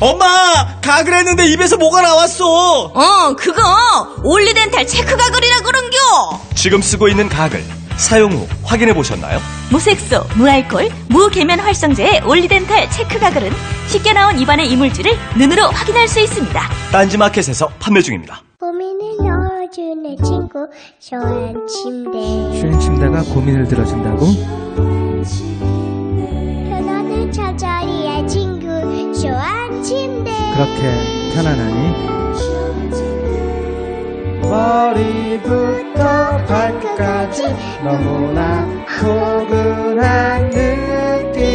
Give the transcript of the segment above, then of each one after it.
엄마! 가글 했는데 입에서 뭐가 나왔어! 그거 올리덴탈 체크 가글이라 그런겨. 지금 쓰고 있는 가글, 사용 후 확인해 보셨나요? 무색소, 무알콜, 무계면 활성제의 올리덴탈 체크 가글은 쉽게 나온 입안의 이물질을 눈으로 확인할 수 있습니다. 딴지마켓에서 판매 중입니다. 고민을 넣어주는 친구 쇼한 침대. 쇼한 침대가 고민을 들어준다고? 편안한 잠자리의 친구 쇼한 침대. 그렇게 편안하니? 머리부터 발끝까지 너무나 포근한 느낌.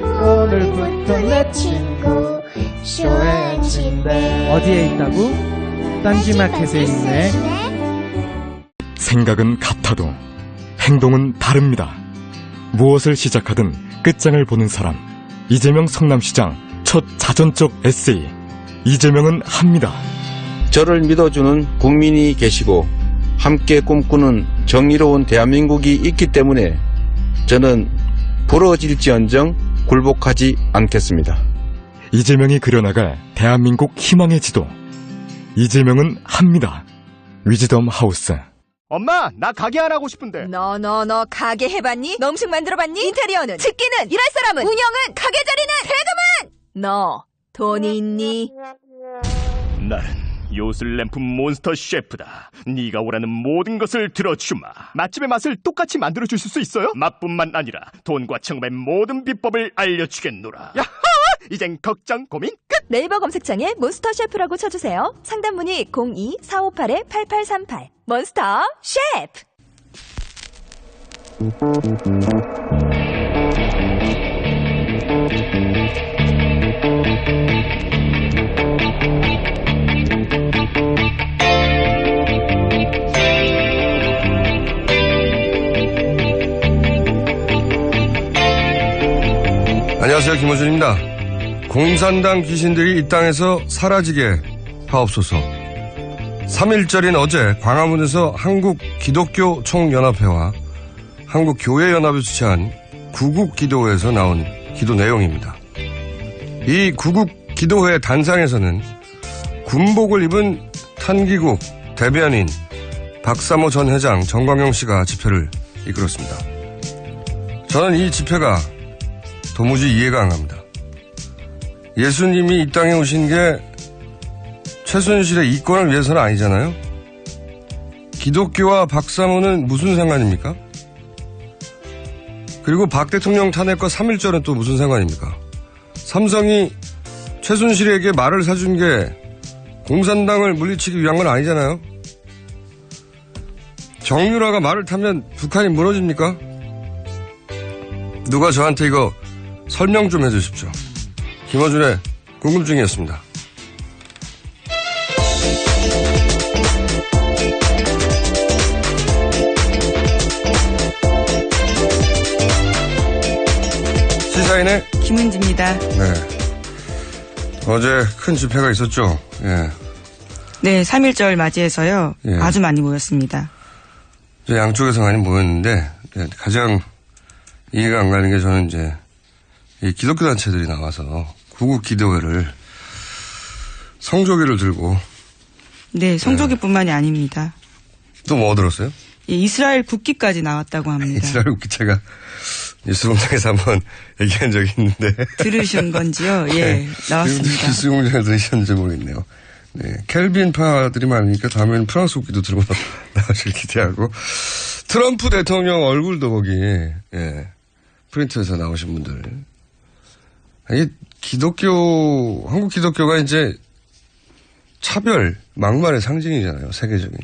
오늘부터 내 친구 쇼한 침대. 어디에 있다고? 딴지마켓에 있네. 생각은 같아도 행동은 다릅니다. 무엇을 시작하든 끝장을 보는 사람. 이재명 성남시장 첫 자전적 에세이. 이재명은 합니다. 저를 믿어주는 국민이 계시고 함께 꿈꾸는 정의로운 대한민국이 있기 때문에 저는 부러질지언정 굴복하지 않겠습니다. 이재명이 그려나갈 대한민국 희망의 지도. 이재명은 합니다. 위즈덤 하우스. 엄마, 나 가게 안 하고 싶은데. 너 가게 해봤니? 음식 만들어봤니? 인테리어는? 집기는? 일할 사람은? 운영은? 가게 자리는? 세금은? 너 돈이 있니? 나는 요술램프 몬스터 셰프다. 네가 원하는 모든 것을 들어주마. 맛집의 맛을 똑같이 만들어주실 수 있어요? 맛뿐만 아니라 돈과 청음의 모든 비법을 알려주겠노라. 야하! 이젠 걱정 고민 끝! 네이버 검색창에 몬스터 셰프라고 쳐주세요. 상담 문의 02-458-8838. 몬스터 셰프! 안녕하세요, 김호준입니다. 공산당 귀신들이 이 땅에서 사라지게 하옵소서. 3.1절인 어제 광화문에서 한국기독교총연합회와 한국교회연합이 주최한 구국기도회에서 나온 기도 내용입니다. 이 구국기도회 단상에서는 군복을 입은 탄기국 대변인 박사모 전 회장 정광용 씨가 집회를 이끌었습니다. 저는 이 집회가 도무지 이해가 안 갑니다. 예수님이 이 땅에 오신 게 최순실의 이권을 위해서는 아니잖아요. 기독교와 박사모는 무슨 상관입니까? 그리고 박 대통령 탄핵과 3.1절은 또 무슨 상관입니까? 삼성이 최순실에게 말을 사준 게 공산당을 물리치기 위한 건 아니잖아요. 정유라가 말을 타면 북한이 무너집니까? 누가 저한테 이거 설명 좀 해주십시오. 김어준의 궁금증이었습니다. 시사인의 김은지입니다. 네. 어제 큰 집회가 있었죠. 예. 네, 3.1절 맞이해서요. 예. 아주 많이 모였습니다. 양쪽에서 많이 모였는데 가장 이해가 안 가는 게 저는 이제 이 기독교 단체들이 나와서 구국기도회를 성조기를 들고. 네, 성조기뿐만이 아닙니다. 또 뭐 들었어요? 예, 이스라엘 국기까지 나왔다고 합니다. 이스라엘 국기 제가 뉴스공장에서 한번 얘기한 적이 있는데. 들으신 건지요? 예, 나왔습니다. 뉴스공장을 들으셨는지 모르겠네요. 네, 켈빈파들이 많으니까 다음에는 프랑스 국기도 들고 나오실 기대하고. 트럼프 대통령 얼굴도 거기 프린트에서 나오신 분들. 이게 한국 기독교가 이제 차별, 막말의 상징이잖아요. 세계적인.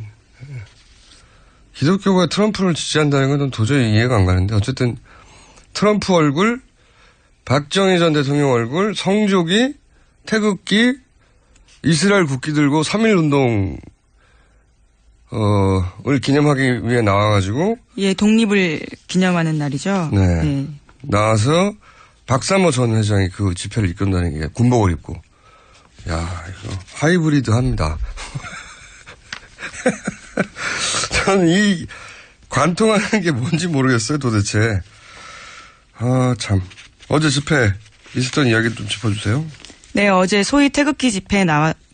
기독교가 트럼프를 지지한다는 건 도저히 이해가 안 가는데 어쨌든 트럼프 얼굴, 박정희 전 대통령 얼굴, 성조기, 태극기, 이스라엘 국기 들고 3.1운동 을 기념하기 위해 나와가지고. 예, 독립을 기념하는 날이죠. 네. 네. 나와서 박사모 전 회장이 그 집회를 이끈다는 게 군복을 입고. 야, 이거 하이브리드 합니다. 저는 이 관통하는 게 뭔지 모르겠어요, 도대체. 아, 참. 어제 집회 있었던 이야기 좀 짚어주세요. 네, 어제 소위 태극기 집회에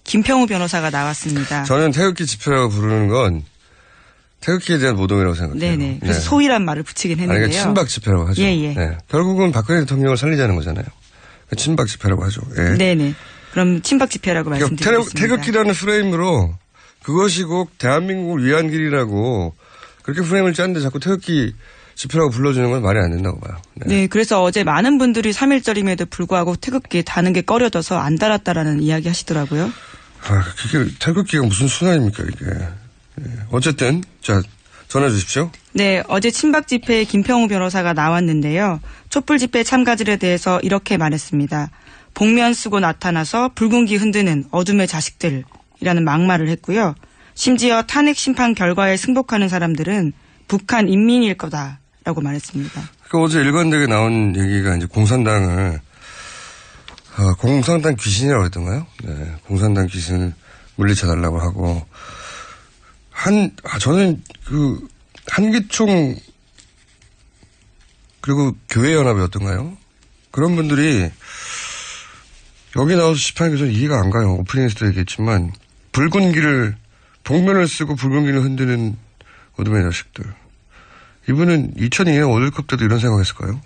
김평우 변호사가 나왔습니다. 저는 태극기 집회라고 부르는 건 태극기에 대한 모독이라고 생각해요. 네네. 그래서 네. 소위란 말을 붙이긴 했는데요. 아니, 친박 집회라고 하죠. 예. 네. 결국은 박근혜 대통령을 살리자는 거잖아요. 친박 집회라고 하죠. 예. 네네. 그럼 친박 집회라고 말씀드리겠습니다. 태극기라는 프레임으로 그것이 꼭 대한민국을 위한 길이라고 그렇게 프레임을 짰는데 자꾸 태극기 집회라고 불러주는 건 말이 안 된다고 봐요. 네, 그래서 어제 많은 분들이 3.1절임에도 불구하고 태극기 다는 게 꺼려져서 안 달았다라는 이야기 하시더라고요. 그게 태극기가 무슨 순환입니까 이게. 어쨌든 자 전해 주십시오. 네, 어제 친박 집회에 김평우 변호사가 나왔는데요. 촛불 집회 참가자들에 대해서 이렇게 말했습니다. 복면 쓰고 나타나서 붉은기 흔드는 어둠의 자식들이라는 막말을 했고요. 심지어 탄핵 심판 결과에 승복하는 사람들은 북한 인민일 거다라고 말했습니다. 그러니까 어제 일관되게 나온 얘기가 이제 공산당을 공산당 귀신이라고 했던가요? 네, 공산당 귀신을 물리쳐달라고 하고 저는 한기총 그리고 교회연합이었던가요? 그런 분들이 여기 나와서 집회하는 게 저는 이해가 안 가요. 오프닝에서도 얘기했지만 복면을 쓰고 붉은 길을 흔드는 어둠의 자식들. 이분은 2002년 월드컵 때도 이런 생각했을까요?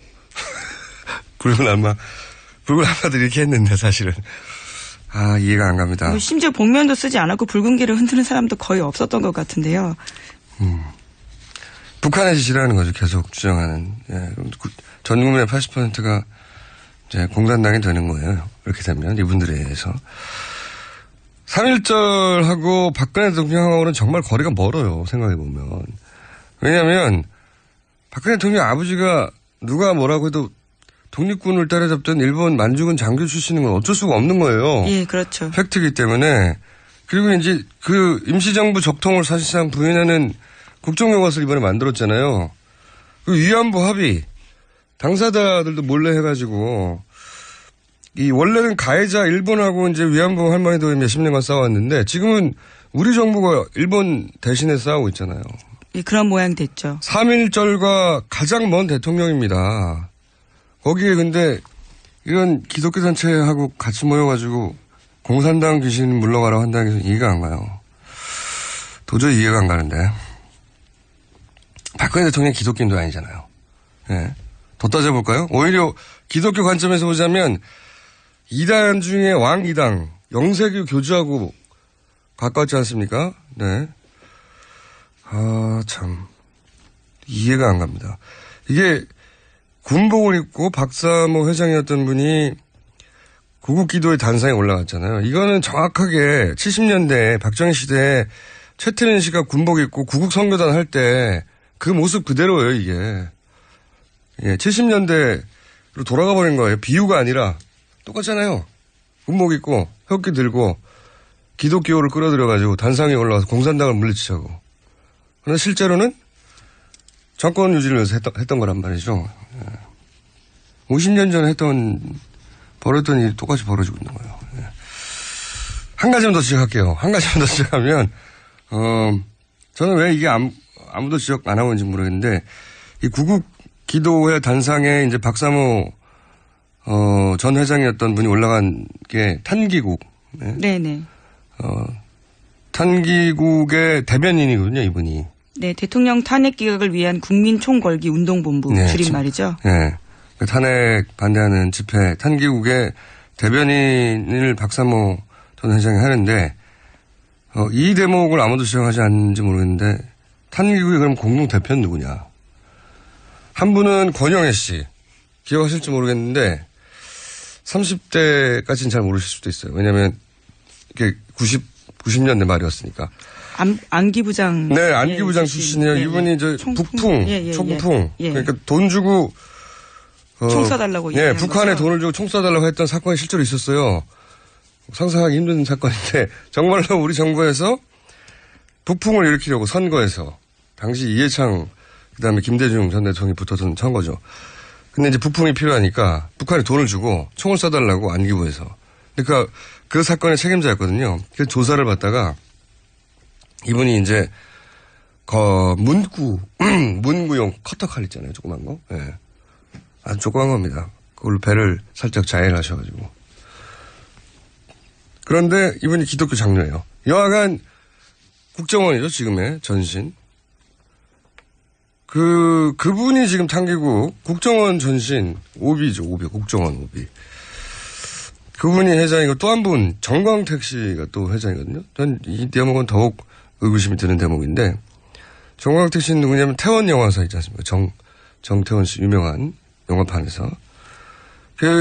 붉은 알마들이 이렇게 했는데 사실은. 이해가 안 갑니다. 심지어 복면도 쓰지 않았고 붉은 길을 흔드는 사람도 거의 없었던 것 같은데요. 북한의 짓이라는 거죠. 계속 주장하는. 예, 전 국민의 80%가 이제 공산당이 되는 거예요. 이렇게 되면 이분들에 의해서. 3.1절하고 박근혜 대통령하고는 정말 거리가 멀어요. 생각해보면. 왜냐하면 박근혜 대통령 아버지가 누가 뭐라고 해도 독립군을 따라잡던 일본 만주군 장교 출신인 건 어쩔 수가 없는 거예요. 예, 그렇죠. 팩트이기 때문에. 그리고 이제 그 임시정부 적통을 사실상 부인하는 국정교과서를 이번에 만들었잖아요. 그 위안부 합의 당사자들도 몰래 해가지고 원래는 가해자 일본하고 이제 위안부 할머니도 몇십 년간 싸웠는데 지금은 우리 정부가 일본 대신에 싸우고 있잖아요. 예, 그런 모양 됐죠. 3.1절과 가장 먼 대통령입니다. 거기에 근데 이런 기독교 단체하고 같이 모여가지고 공산당 귀신 물러가라고 한다는 게 이해가 안 가요. 도저히 이해가 안 가는데. 박근혜 대통령 기독교인도 아니잖아요. 예. 더 따져볼까요? 오히려 기독교 관점에서 보자면 이단 중에 왕 이당 영세교 교주하고 가까웠지 않습니까? 네. 참 이해가 안 갑니다. 이게 군복을 입고 박사모 회장이었던 분이 구국기도의 단상에 올라갔잖아요. 이거는 정확하게 70년대 박정희 시대에 최태민 씨가 군복 입고 구국선교단 할 때 그 모습 그대로예요, 이게. 예, 70년대로 돌아가 버린 거예요. 비유가 아니라 똑같잖아요. 군복 입고 흑기 들고 기독교를 끌어들여가지고 단상에 올라가서 공산당을 물리치자고. 그러나 실제로는 정권 유지를 위해서 했던 거란 말이죠. 50년 전에 벌였던 일이 똑같이 벌어지고 있는 거예요. 한 가지만 더 지적할게요. 한 가지만 더 지적하면, 저는 왜 이게 아무도 지적 안 하고 있는지 모르겠는데, 이 구국 기도회 단상에 이제 박사모, 전 회장이었던 분이 올라간 게 탄기국. 네네. 탄기국의 대변인이거든요, 이분이. 네, 대통령 탄핵 기각을 위한 국민총궐기 운동본부 줄임말이죠. 네. 그 탄핵 반대하는 집회 탄기국의 대변인을 박사모 전 회장이 하는데 이 대목을 아무도 지적하지 않는지 모르겠는데 탄기국의 그럼 공동 대표는 누구냐? 한 분은 권영애 씨 기억하실지 모르겠는데 30대까지는 잘 모르실 수도 있어요. 왜냐하면 이게 90년대 말이었으니까. 안기부장. 네, 안기부장 출신이에요. 이분이 저 북풍, 초부풍. 그러니까 돈 주고 총 쏴달라고. 네, 북한에 거죠? 돈을 주고 총 쏴달라고 했던 사건이 실제로 있었어요. 상상하기 힘든 사건인데 정말로 우리 정부에서 북풍을 일으키려고 선거에서 당시 이해창 그다음에 김대중 전 대통령이 붙었던 선거죠. 근데 이제 북풍이 필요하니까 북한에 돈을 주고 총을 쏴달라고 안기부에서. 그러니까 그 사건의 책임자였거든요. 그래서 조사를 받다가 이분이 이제 문구용 커터칼 있잖아요. 조그만 거. 예. 아주 조그만 겁니다. 그걸로 배를 살짝 자해하셔가지고. 그런데 이분이 기독교 장로예요. 여하간 국정원이죠, 지금의 전신. 그분이 지금 당기고 국정원 전신 오비죠, 오비, 국정원 오비. 그분이 회장이고 또 한 분, 정광택 씨가 또 회장이거든요. 전 이 대목은 더욱 의구심이 드는 대목인데, 정광택 씨는 누구냐면 태원 영화사 있지 않습니까? 정태원 씨 유명한 영화판에서.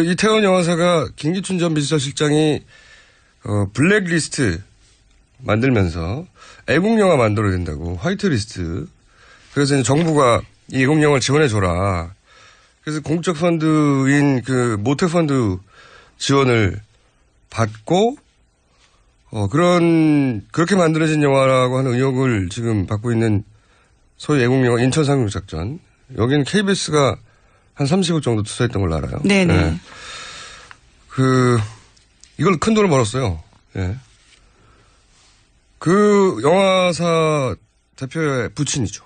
이 태원 영화사가 김기춘 전 비서실장이 블랙리스트 만들면서 애국영화 만들어야 된다고 화이트리스트. 그래서 이제 정부가 이 애국영화를 지원해줘라. 그래서 공적 펀드인 모태펀드 지원을 받고 그렇게 만들어진 영화라고 하는 의혹을 지금 받고 있는 소위 애국영화 인천 상륙작전. 여기는 KBS가 한 30억 정도 투자했던 걸로 알아요. 네네. 네. 이걸 큰 돈을 벌었어요. 예. 그 영화사 대표의 부친이죠.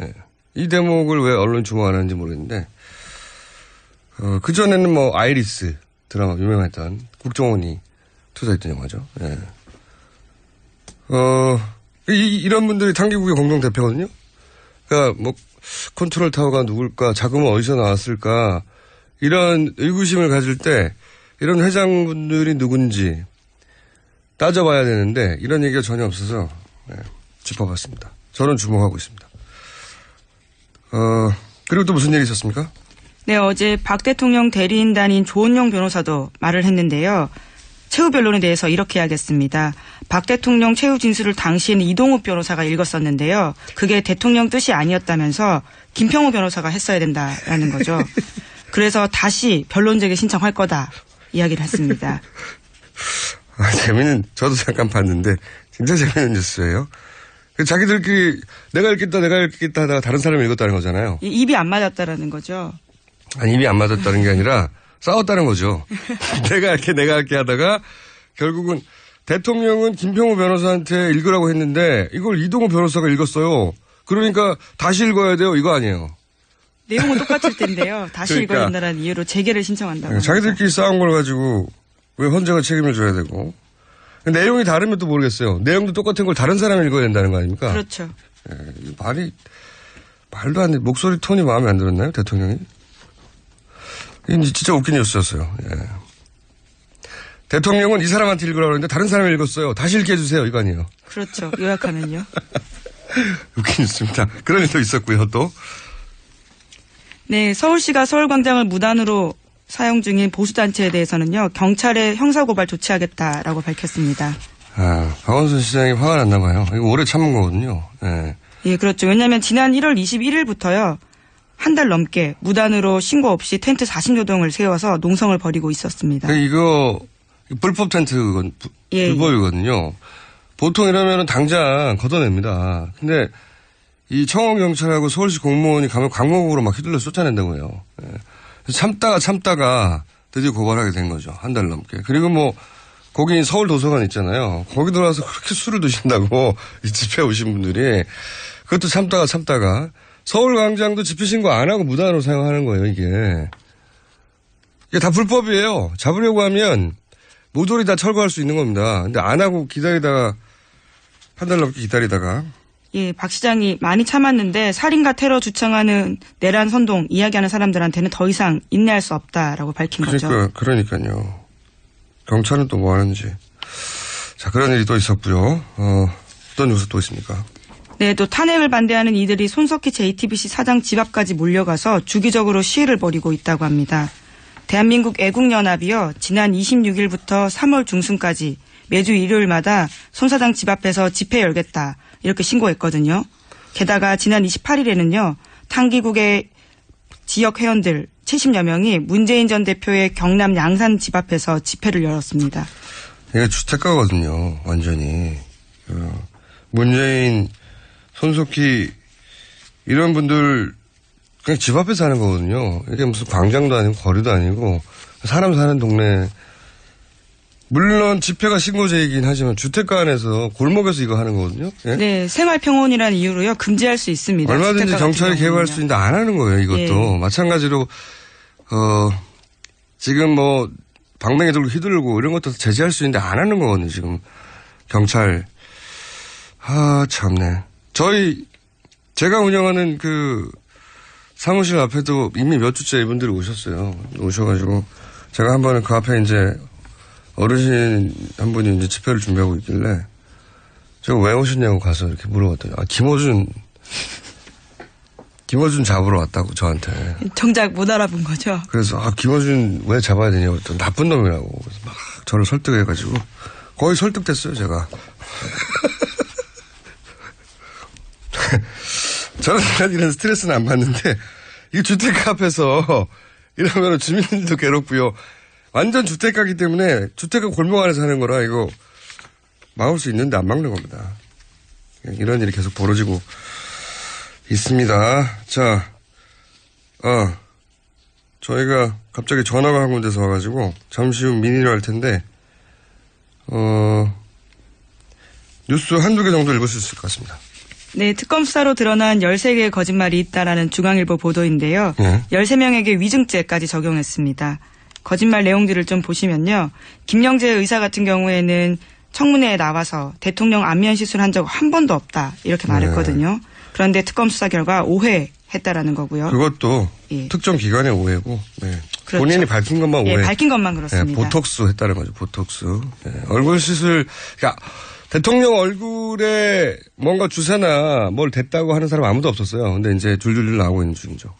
예. 이 대목을 왜 언론이 주목 안 하는지 모르겠는데, 그전에는 뭐 아이리스 드라마 유명했던 국정원이 투자했던 영화죠. 예. 이런 분들이 탕기국의 공동 대표거든요. 그러니까 뭐 컨트롤 타워가 누굴까, 자금은 어디서 나왔을까, 이런 의구심을 가질 때 이런 회장분들이 누군지 따져봐야 되는데 이런 얘기가 전혀 없어서 짚어봤습니다. 저는 주목하고 있습니다. 그리고 또 무슨 얘기 있었습니까? 네, 어제 박 대통령 대리인단인 조은영 변호사도 말을 했는데요. 최후 변론에 대해서 이렇게 하겠습니다. 박 대통령 최후 진술을 당시에는 이동욱 변호사가 읽었었는데요. 그게 대통령 뜻이 아니었다면서 김평우 변호사가 했어야 된다라는 거죠. 그래서 다시 변론제기 신청할 거다 이야기를 했습니다. 저도 잠깐 봤는데 진짜 재밌는 뉴스예요. 자기들끼리 내가 읽겠다 하다가 다른 사람이 읽었다는 거잖아요. 입이 안 맞았다라는 거죠. 아니, 입이 안 맞았다는 게 아니라 싸웠다는 거죠. 내가 할게 하다가 결국은 대통령은 김평우 변호사한테 읽으라고 했는데 이걸 이동우 변호사가 읽었어요. 그러니까 다시 읽어야 돼요. 이거 아니에요. 내용은 똑같을 텐데요. 다시 그러니까, 읽어야 된다는 이유로 재개를 신청한다고. 자기들끼리 싸운 걸 가지고 왜 헌재가 책임을 져야 되고. 내용이 다르면 또 모르겠어요. 내용도 똑같은 걸 다른 사람이 읽어야 된다는 거 아닙니까? 그렇죠. 말도 안 돼. 목소리 톤이 마음에 안 들었나요? 대통령이? 이게 진짜 웃긴 뉴스였어요. 예. 대통령은 이 사람한테 읽으라고 했는데 다른 사람이 읽었어요. 다시 읽게 해주세요. 이거 아니에요. 그렇죠. 요약하면요. 웃긴 뉴스입니다. 그런 일도 있었고요. 또. 네, 서울시가 서울광장을 무단으로 사용 중인 보수단체에 대해서는요. 경찰에 형사고발 조치하겠다라고 밝혔습니다. 박원순 시장이 화가 났나 봐요. 이거 오래 참은 거거든요. 네. 예, 그렇죠. 왜냐하면 지난 1월 21일부터요. 한 달 넘게 무단으로 신고 없이 텐트 40여동을 세워서 농성을 벌이고 있었습니다. 이거 불법 텐트 불법이거든요. 보통 이러면 당장 걷어냅니다. 근데 이 청원경찰하고 서울시 공무원이 가면 강목으로 막 휘둘러 쫓아낸다고 해요. 예. 참다가 드디어 고발하게 된 거죠. 한 달 넘게. 그리고 뭐 거기 서울 도서관 있잖아요. 거기 들어와서 그렇게 술을 드신다고 이 집회 오신 분들이 그것도 참다가 서울광장도 집회 신고 안 하고 무단으로 사용하는 거예요. 이게 다 불법이에요. 잡으려고 하면 모조리 다 철거할 수 있는 겁니다. 근데 안 하고 기다리다가 한 달 넘게 기다리다가 예, 박 시장이 많이 참았는데 살인과 테러 주창하는 내란 선동 이야기하는 사람들한테는 더 이상 인내할 수 없다라고 밝힌 거죠. 그러니까요. 경찰은 또 뭐 하는지. 자, 그런 일이 또 있었고요. 어떤 뉴스 또 있습니까? 네, 또 탄핵을 반대하는 이들이 손석희 JTBC 사장 집 앞까지 몰려가서 주기적으로 시위를 벌이고 있다고 합니다. 대한민국 애국연합이요. 지난 26일부터 3월 중순까지 매주 일요일마다 손 사장 집 앞에서 집회 열겠다. 이렇게 신고했거든요. 게다가 지난 28일에는요. 탕기국의 지역 회원들 70여 명이 문재인 전 대표의 경남 양산 집 앞에서 집회를 열었습니다. 이게 주택가거든요. 완전히. 문재인, 손석희 이런 분들 그냥 집 앞에 사는 거거든요. 이게 무슨 광장도 아니고 거리도 아니고 사람 사는 동네. 물론 집회가 신고제이긴 하지만 주택가 안에서 골목에서 이거 하는 거거든요. 예? 네, 생활평온이라는 이유로요. 금지할 수 있습니다. 얼마든지 경찰이 개입할 수 있는데 안 하는 거예요. 이것도. 예. 마찬가지로 지금 뭐 방맹이 들고 휘두르고 이런 것도 제재할 수 있는데 안 하는 거거든요. 지금 경찰. 참네. 제가 운영하는 그 사무실 앞에도 이미 몇 주째 이분들이 오셨어요. 오셔가지고 제가 한 번은 그 앞에 이제 어르신 한 분이 이제 집회를 준비하고 있길래 제가 왜 오셨냐고 가서 이렇게 물어봤더니 김어준 잡으러 왔다고 저한테. 정작 못 알아본 거죠. 그래서 김어준 왜 잡아야 되냐고 또 나쁜 놈이라고. 그래서 막 저를 설득해가지고 거의 설득됐어요 제가. 저는 이런 스트레스는 안 받는데 이 주택가 앞에서 이러면 주민들도 괴롭고요. 완전 주택가기 때문에 주택가 골목 안에서 하는 거라 이거 막을 수 있는데 안 막는 겁니다. 이런 일이 계속 벌어지고 있습니다. 자, 저희가 갑자기 전화가 한 군데서 와가지고 잠시 후 민의를 할 텐데 뉴스 한두 개 정도 읽을 수 있을 것 같습니다. 네, 특검 수사로 드러난 13개의 거짓말이 있다라는 중앙일보 보도인데요. 13명에게 위증죄까지 적용했습니다. 거짓말 내용들을 좀 보시면요. 김영재 의사 같은 경우에는 청문회에 나와서 대통령 안면 시술한 적 한 번도 없다 이렇게 말했거든요. 그런데 특검 수사 결과 오해했다라는 거고요. 그것도 특정 기관의 오해고 그렇죠. 본인이 밝힌 것만 오해. 밝힌 것만 그렇습니다. 보톡스 했다는 거죠. 보톡스. 얼굴 시술. 그러니까 대통령 얼굴에 뭔가 주사나 뭘 댔다고 하는 사람 아무도 없었어요. 근데 이제 줄줄줄 나오고 있는 중이죠.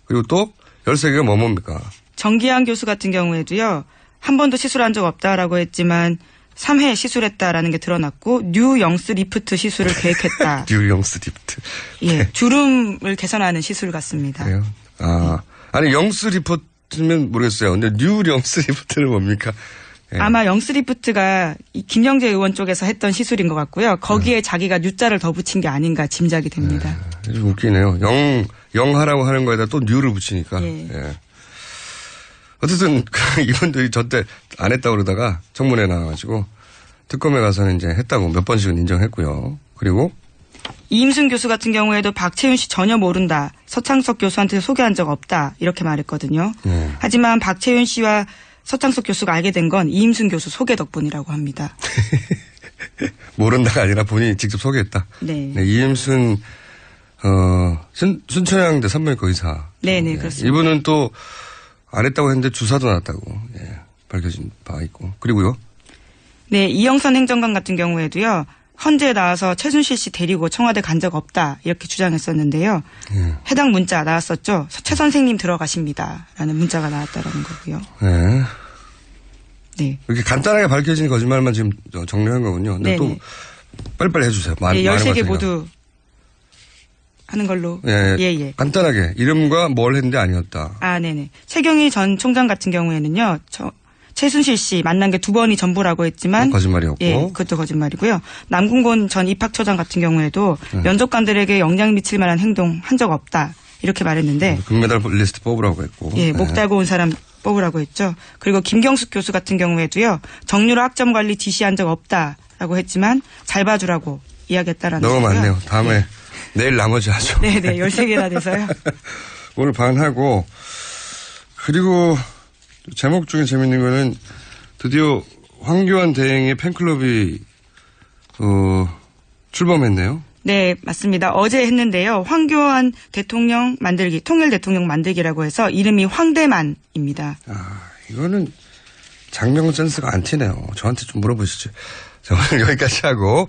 그리고 또 13개가 뭡니까? 정기환 교수 같은 경우에도요. 한 번도 시술한 적 없다라고 했지만 3회 시술했다라는 게 드러났고 뉴영스 리프트 시술을 계획했다. 뉴영스 리프트. 예, 주름을 개선하는 시술 같습니다. 그래요? 아니 영스 리프트면 모르겠어요. 근데 뉴영스 리프트는 뭡니까? 아마 영스 리프트가 김영재 의원 쪽에서 했던 시술인 것 같고요. 거기에 자기가 뉴자를 더 붙인 게 아닌가 짐작이 됩니다. 좀 웃기네요. 영하라고 하는 거에다 또 뉴를 붙이니까. 어쨌든 이분들이 저 때 안 했다고 그러다가 청문회 나와가지고 특검에 가서는 이제 했다고 몇 번씩은 인정했고요. 그리고 이임순 교수 같은 경우에도 박채윤 씨 전혀 모른다. 서창석 교수한테 소개한 적 없다. 이렇게 말했거든요. 하지만 박채윤 씨와 서창석 교수가 알게 된 건 이임순 교수 소개 덕분이라고 합니다. 모른다가 아니라 본인이 직접 소개했다. 네. 이임순 순천향대 산부인과 의사. 네네 그렇습니다. 이분은 또 안 했다고 했는데 주사도 놨다고 밝혀진 바 있고. 그리고요. 네, 이영선 행정관 같은 경우에도요. 헌재에 나와서 최순실 씨 데리고 청와대 간 적 없다 이렇게 주장했었는데요. 해당 문자 나왔었죠. 최 선생님 들어가십니다. 라는 문자가 나왔다라는 거고요. 네. 이렇게 간단하게 밝혀진 거짓말만 지금 정리한 거군요. 근데 또 빨리빨리 해주세요. 네, 13개 모두 하는 걸로. 예. 간단하게 이름과 뭘 했는데 아니었다. 네네. 최경희 전 총장 같은 경우에는요. 최순실 씨 만난 게 2번이 전부라고 했지만 거짓말이었고. 예, 그것도 거짓말이고요. 남궁곤 전 입학처장 같은 경우에도 면접관들에게 영향 미칠 만한 행동 한 적 없다. 이렇게 말했는데 금메달 리스트 뽑으라고 했고. 예, 목 달고 온 사람 뽑으라고 했죠. 그리고 김경숙 교수 같은 경우에도요. 정유라 학점 관리 지시한 적 없다라고 했지만 잘 봐주라고 이야기했다라는 너무 거고요. 많네요. 다음에 내일 나머지 하죠. 네네. 13개나 돼서요. 오늘 반하고 그리고 제목 중에 재밌는 거는 드디어 황교안 대행의 팬클럽이 출범했네요. 네, 맞습니다. 어제 했는데요. 황교안 대통령 만들기, 통일 대통령 만들기라고 해서 이름이 황대만입니다. 이거는 장명 센스가 안 튀네요. 저한테 좀 물어보시죠. 자, 오늘 여기까지 하고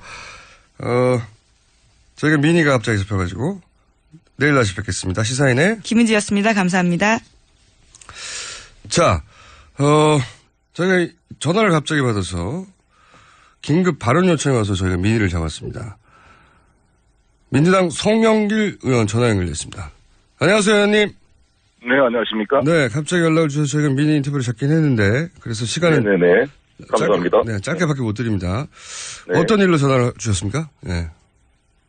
저희가 미니가 갑자기 잡혀가지고 내일 다시 뵙겠습니다. 시사인의 김은지였습니다. 감사합니다. 자, 저희가 전화를 갑자기 받아서 긴급 발언 요청이 와서 저희가 미니를 잡았습니다. 민주당 송영길 의원 전화 연결됐습니다. 안녕하세요, 의원님. 네, 안녕하십니까? 네, 갑자기 연락을 주셔서 저희가 미니 인터뷰를 잡긴 했는데 그래서 시간은 네네네. 감사합니다. 짧게밖에 못 드립니다. 네. 어떤 일로 전화를 주셨습니까? 네.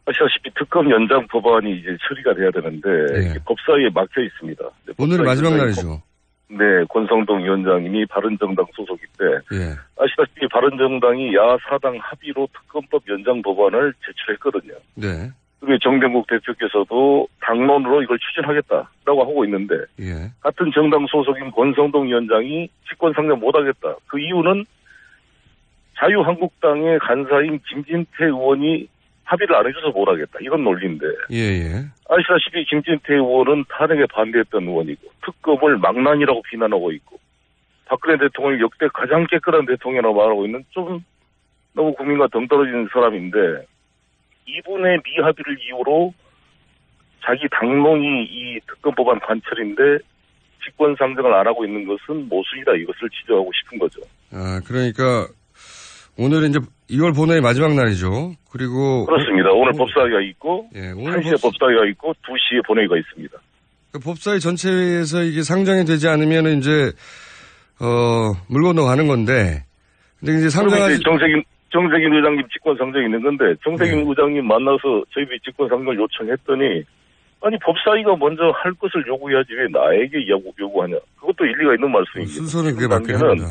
아시다시피 특검 연장 법안이 이제 처리가 돼야 되는데 법사위에 막혀 있습니다. 오늘이 마지막 날이죠. 네, 권성동 위원장님이 바른정당 소속인데 아시다시피 바른정당이 야사당 합의로 특검법 연장 법안을 제출했거든요. 네. 그게 정병국 대표께서도 당론으로 이걸 추진하겠다라고 하고 있는데 예. 같은 정당 소속인 권성동 위원장이 직권상정 못하겠다. 그 이유는 자유한국당의 간사인 김진태 의원이 합의를 안 해줘서 못하겠다. 이런 논리인데 예. 아시다시피 김진태 의원은 탄핵에 반대했던 의원이고 특검을 망난이라고 비난하고 있고 박근혜 대통령이 역대 가장 깨끗한 대통령이라고 말하고 있는 좀 너무 국민과 동떨어지는 사람인데 이분의 미합의를 이유로 자기 당론이 이 특검법안 관철인데 직권상정을 안 하고 있는 것은 모순이다. 이것을 지적하고 싶은 거죠. 아, 그러니까 오늘은 이제 2월 본회의 마지막 날이죠. 그리고 그렇습니다. 오늘 법사위가 있고 예, 오늘 1시에 법사위가 있고 2시에 본회의가 있습니다. 그 법사위 전체에서 이게 상정이 되지 않으면 이제 물 건너가는 건데 근데 이제 상정하지 정세균 의장님 직권상정이 있는 건데 정세균 의장님 만나서 저희들이 직권상정을 요청했더니 아니 법사위가 먼저 할 것을 요구해야지 왜 나에게 요구하냐. 그것도 일리가 있는 말씀입니다. 순서는 그게 맞긴 합니다.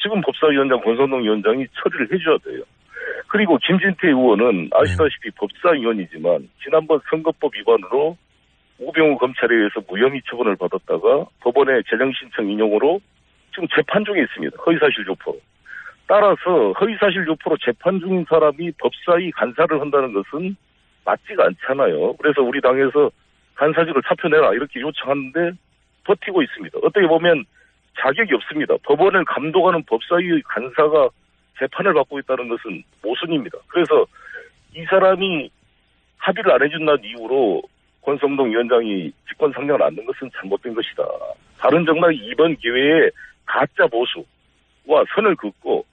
지금 법사위원장 권성동 위원장이 처리를 해줘야 돼요. 그리고 김진태 의원은 아시다시피 법사위원이지만 지난번 선거법 위반으로 우병우 검찰에 의해서 무혐의 처분을 받았다가 법원의 재정신청 인용으로 지금 재판 중에 있습니다. 허위사실 유포로. 따라서 허위사실 유포로 재판 중인 사람이 법사위 간사를 한다는 것은 맞지가 않잖아요. 그래서 우리 당에서 간사직을 사표내라 이렇게 요청하는데 버티고 있습니다. 어떻게 보면 자격이 없습니다. 법원을 감독하는 법사위 간사가 재판을 받고 있다는 것은 모순입니다. 그래서 이 사람이 합의를 안 해준다는 이유로 권성동 위원장이 직권상정을 안 된 것은 잘못된 것이다. 바른정당이 이번 기회에 가짜 보수와 선을 긋고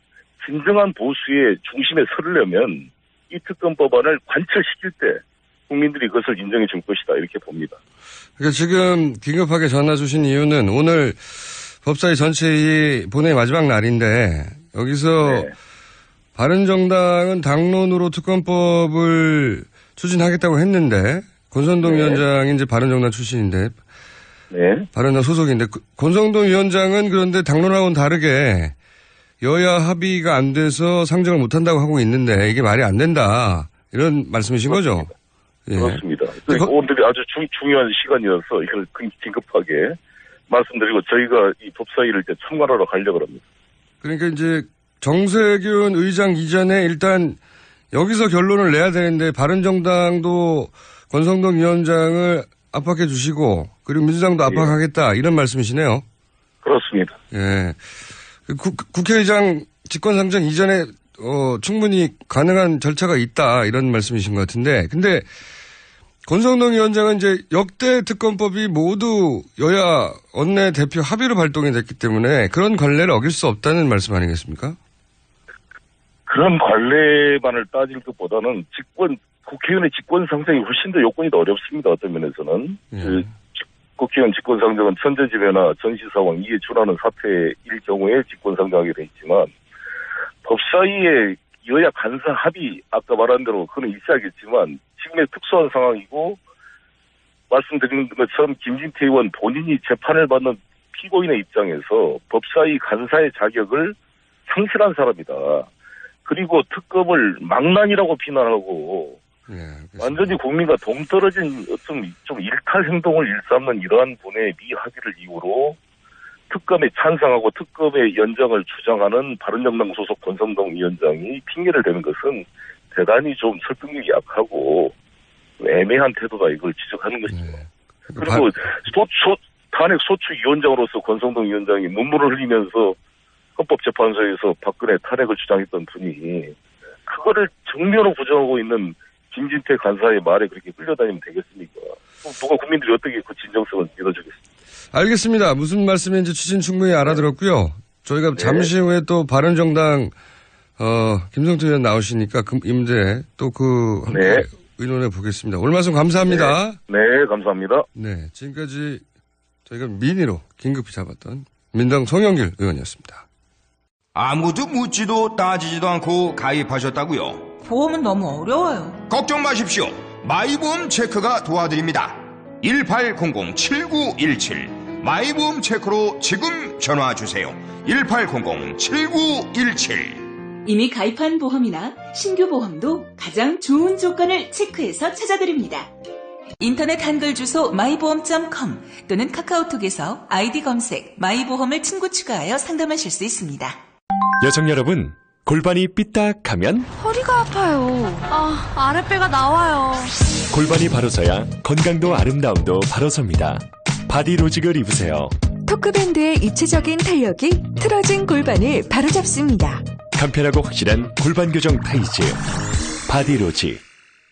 진정한 보수의 중심에 서려면 이 특검법안을 관철시킬 때 국민들이 그것을 인정해 줄 것이다. 이렇게 봅니다. 그러니까 지금 긴급하게 전화 주신 이유는 오늘 법사위 전체의 본회의 마지막 날인데 여기서 바른정당은 당론으로 특검법을 추진하겠다고 했는데 권성동 위원장이 이제 바른정당 출신인데 바른정당 소속인데 권성동 위원장은 그런데 당론하고는 다르게 여야 합의가 안 돼서 상정을 못한다고 하고 있는데 이게 말이 안 된다. 이런 말씀이신 거죠? 그렇습니다. 오늘이 아주 중요한 시간이어서 이걸 긴급하게 말씀드리고 저희가 이 법사위를 이제 참관하러 가려고 합니다. 그러니까 이제 정세균 의장 이전에 일단 여기서 결론을 내야 되는데 바른정당도 권성동 위원장을 압박해 주시고 그리고 민주당도 압박하겠다 이런 말씀이시네요. 그렇습니다. 예. 국회의장 직권상정 이전에 충분히 가능한 절차가 있다 이런 말씀이신 것 같은데 근데 권성동 위원장은 이제 역대 특검법이 모두 여야 원내대표 합의로 발동이 됐기 때문에 그런 관례를 어길 수 없다는 말씀 아니겠습니까? 그런 관례만을 따질 것보다는 국회의원의 직권상정이 훨씬 더 요건이 더 어렵습니다. 어떤 면에서는. 국회의원 직권상정은 천재지변이나 전시상황 이에 준하는 사태일 경우에 직권상정하게 돼 있지만 법사위의 여야 간사 합의 아까 말한 대로 그건 있어야겠지만 지금의 특수한 상황이고 말씀드린 것처럼 김진태 의원 본인이 재판을 받는 피고인의 입장에서 법사위 간사의 자격을 상실한 사람이다. 그리고 특검을 망난이라고 비난하고 완전히 국민과 동떨어진 좀 일탈 행동을 일삼는 이러한 분의 미합의를 이유로 특검에 찬성하고 특검의 연장을 주장하는 바른정당 소속 권성동 위원장이 핑계를 대는 것은 대단히 좀 설득력이 약하고 애매한 태도다 이걸 지적하는 것이죠. 그리고 탄핵 소추위원장으로서 권성동 위원장이 눈물을 흘리면서 헌법재판소에서 박근혜 탄핵을 주장했던 분이 그거를 정면으로 부정하고 있는 김진태 간사의 말에 그렇게 끌려다니면 되겠습니까? 누가 국민들이 어떻게 그 진정성을 믿어주겠습니까? 알겠습니다. 무슨 말씀인지 취지는 충분히 알아들었고요. 저희가 잠시 후에 또 바른정당 김성태 의원 나오시니까 이 문제 또 함께 의논해 보겠습니다. 오늘 말씀 감사합니다. 네, 감사합니다. 네, 지금까지 저희가 민의로 긴급히 잡았던 민당 송영길 의원이었습니다. 아무도 묻지도 따지지도 않고 가입하셨다고요? 보험은 너무 어려워요. 걱정 마십시오. 마이보험 체크가 도와드립니다. 1800-7917 마이보험 체크로 지금 전화주세요. 1800-7917 이미 가입한 보험이나 신규 보험도 가장 좋은 조건을 체크해서 찾아드립니다. 인터넷 한글 주소 마이보험.com 또는 카카오톡에서 아이디 검색 마이보험을 친구 추가하여 상담하실 수 있습니다. 여성 여러분, 골반이 삐딱하면 허리가 아파요. 아랫배가 나와요. 골반이 바로 서야 건강도 아름다움도 바로 섭니다. 바디로직을 입으세요. 토크밴드의 입체적인 탄력이 틀어진 골반을 바로잡습니다. 간편하고 확실한 골반 교정 타이즈 바디로직.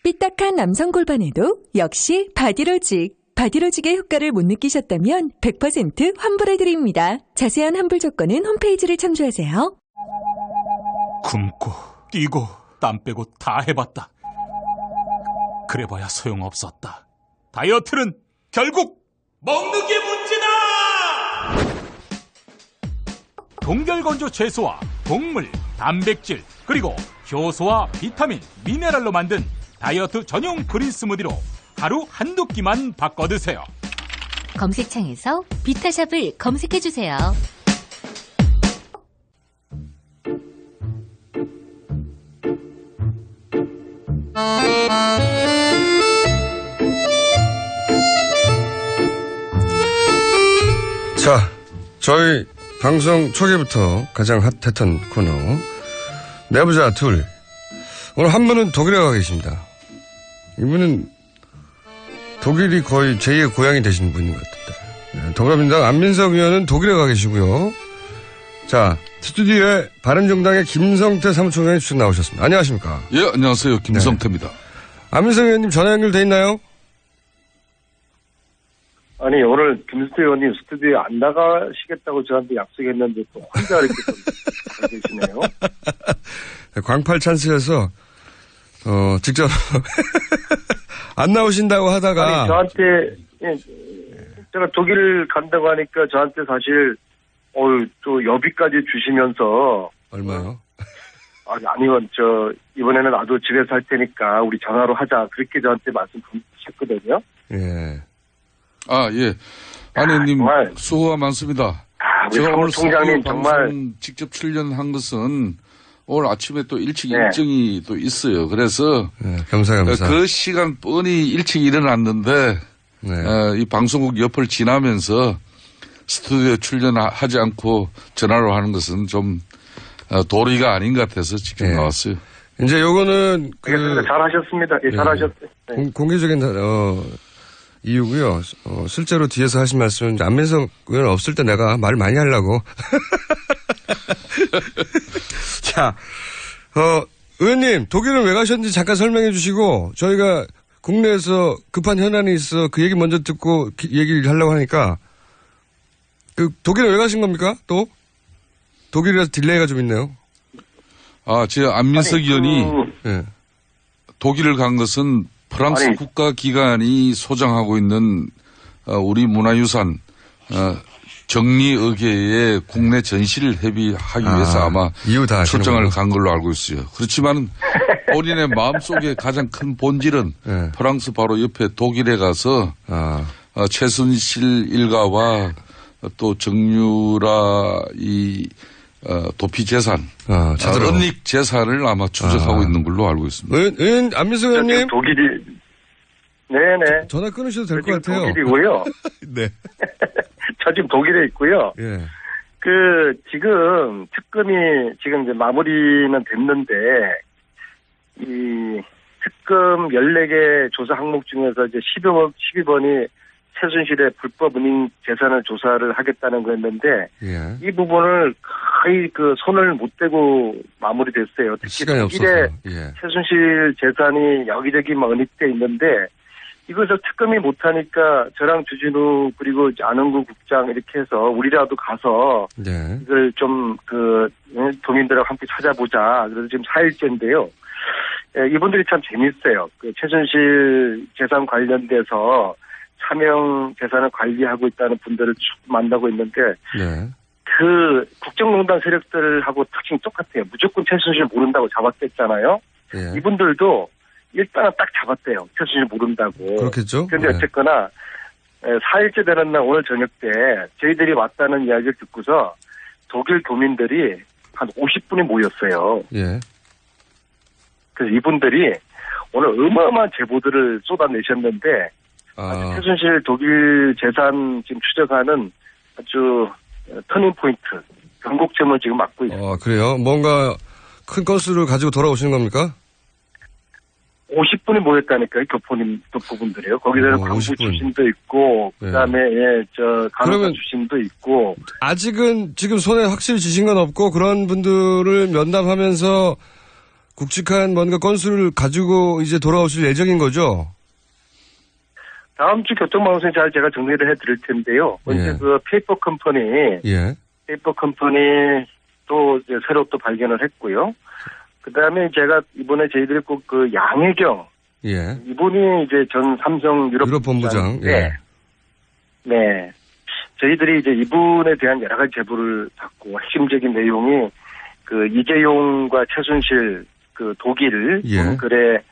삐딱한 남성 골반에도 역시 바디로직. 바디로직의 효과를 못 느끼셨다면 100% 환불해드립니다. 자세한 환불 조건은 홈페이지를 참조하세요. 굶고 뛰고 땀 빼고 다 해봤다. 그래봐야 소용없었다. 다이어트는 결국 먹는 게 문제다! 동결건조 채소와 곡물, 단백질, 그리고 효소와 비타민, 미네랄로 만든 다이어트 전용 그린 스무디로 하루 한두 끼만 바꿔 드세요. 검색창에서 비타샵을 검색해주세요. 자, 저희 방송 초기부터 가장 핫했던 코너 내부자 둘. 오늘 한 분은 독일에 가 계십니다. 이분은 독일이 거의 제2의 고향이 되신 분인 것 같은데. 더불어민주당 안민석 의원은 독일에 가 계시고요. 자, 스튜디오에 바른정당의 김성태 사무총장이 추천 나오셨습니다. 안녕하십니까? 예, 안녕하세요. 김성태입니다. 안민석 의원님 전화 연결돼 있나요? 아니, 오늘 김수태 의원님 스튜디오에 안 나가시겠다고 저한테 약속했는데 또 혼자 이렇게 가 계시네요. 광팔 찬스여서, 직접, 안 나오신다고 하다가. 아니, 저한테, 예, 제가 독일 간다고 하니까 저한테 사실, 또 여비까지 주시면서. 얼마요? 아니요, 이번에는 나도 집에서 할 테니까 우리 전화로 하자. 그렇게 저한테 말씀 주셨거든요. 예. 아, 예. 아내님, 수고가 많습니다. 제가 오늘 총장님 정말 직접 출연한 것은 오늘 아침에 또 일찍 일정이 또 있어요. 그래서 겸사겸사. 그 시간 뻔히 일찍 일어났는데 이 방송국 옆을 지나면서 스튜디오에 출연하지 않고 전화로 하는 것은 좀 도리가 아닌 것 같아서 직접 나왔어요. 이제 요거는 잘하셨습니다. 예, 잘하셨어요. 네. 공개적인 이유고요. 실제로 뒤에서 하신 말씀은 안민석 의원 없을 때 내가 말 많이 하려고. 자, 의원님 독일은 왜 가셨는지 잠깐 설명해 주시고 저희가 국내에서 급한 현안이 있어 그 얘기 먼저 듣고 얘기를 하려고 하니까 독일은 왜 가신 겁니까? 또 독일이라서 딜레이가 좀 있네요. 아, 제가 안민석 의원이 독일을 간 것은 프랑스 국가기관이 소장하고 있는 우리 문화유산 정리의계의 국내 전시를 협의하기 위해서 아마 출장을 간 걸로 알고 있어요. 그렇지만 본인의 마음속에 가장 큰 본질은 프랑스 바로 옆에 독일에 가서 최순실 일가와 또 정유라 이 도피 재산, 은닉 재산을 아마 추적하고 있는 걸로 알고 있습니다. 안민석 의원님. 독일이, 네네. 전화 끊으셔도 될 것 같아요. 독일이고요. 네. 저 지금 독일에 있고요. 예. 지금 특검이 지금 이제 마무리는 됐는데, 이 특검 14개 조사 항목 중에서 이제 12번이 최순실의 불법 은닉 재산을 조사를 하겠다는 거였는데 이 부분을 거의 손을 못 대고 마무리됐어요. 특히 독일에 최순실 재산이 여기저기 은닉돼 있는데 이것을 특검이 못하니까 저랑 주진우 그리고 안흥구 국장 이렇게 해서 우리라도 가서 이걸 좀 도민들하고 함께 찾아보자. 그래서 지금 4일째인데요. 이분들이 참 재밌어요. 최순실 재산 관련돼서 차명 재산을 관리하고 있다는 분들을 쭉 만나고 있는데 국정농단 세력들하고 특징이 똑같아요. 무조건 최순실 모른다고 잡았댔잖아요. 이분들도 일단은 딱 잡았대요. 최순실 모른다고. 그렇겠죠. 그런데 어쨌거나 4일째 되는 날 오늘 저녁 때 저희들이 왔다는 이야기를 듣고서 독일 도민들이 한 50분이 모였어요. 예. 그래서 이분들이 오늘 어마어마한 제보들을 쏟아내셨는데 최순실 독일 재산 지금 추적하는 아주 터닝 포인트, 변곡점을 지금 맡고 있습니다. 그래요? 뭔가 큰 건수를 가지고 돌아오시는 겁니까? 50분이 모였다니까요, 교포분들이요. 거기서는 광부 50분. 출신도 있고, 그 다음에, 간호사 출신도 있고. 아직은 지금 손에 확실히 쥐신 건 없고, 그런 분들을 면담하면서 굵직한 뭔가 건수를 가지고 이제 돌아오실 예정인 거죠? 다음 주 교통방송에 잘 제가 정리를 해드릴 텐데요. 이제 그 페이퍼 컴퍼니, 페이퍼 컴퍼니 또 이제 새로 또 발견을 했고요. 그 다음에 제가 이번에 저희들이 꼭 그 양혜경. 이분이 이제 전 삼성 유럽 본부장. 네. 저희들이 이제 이분에 대한 여러 가지 제보를 받고 핵심적인 내용이 그 이재용과 최순실 그 독일 글에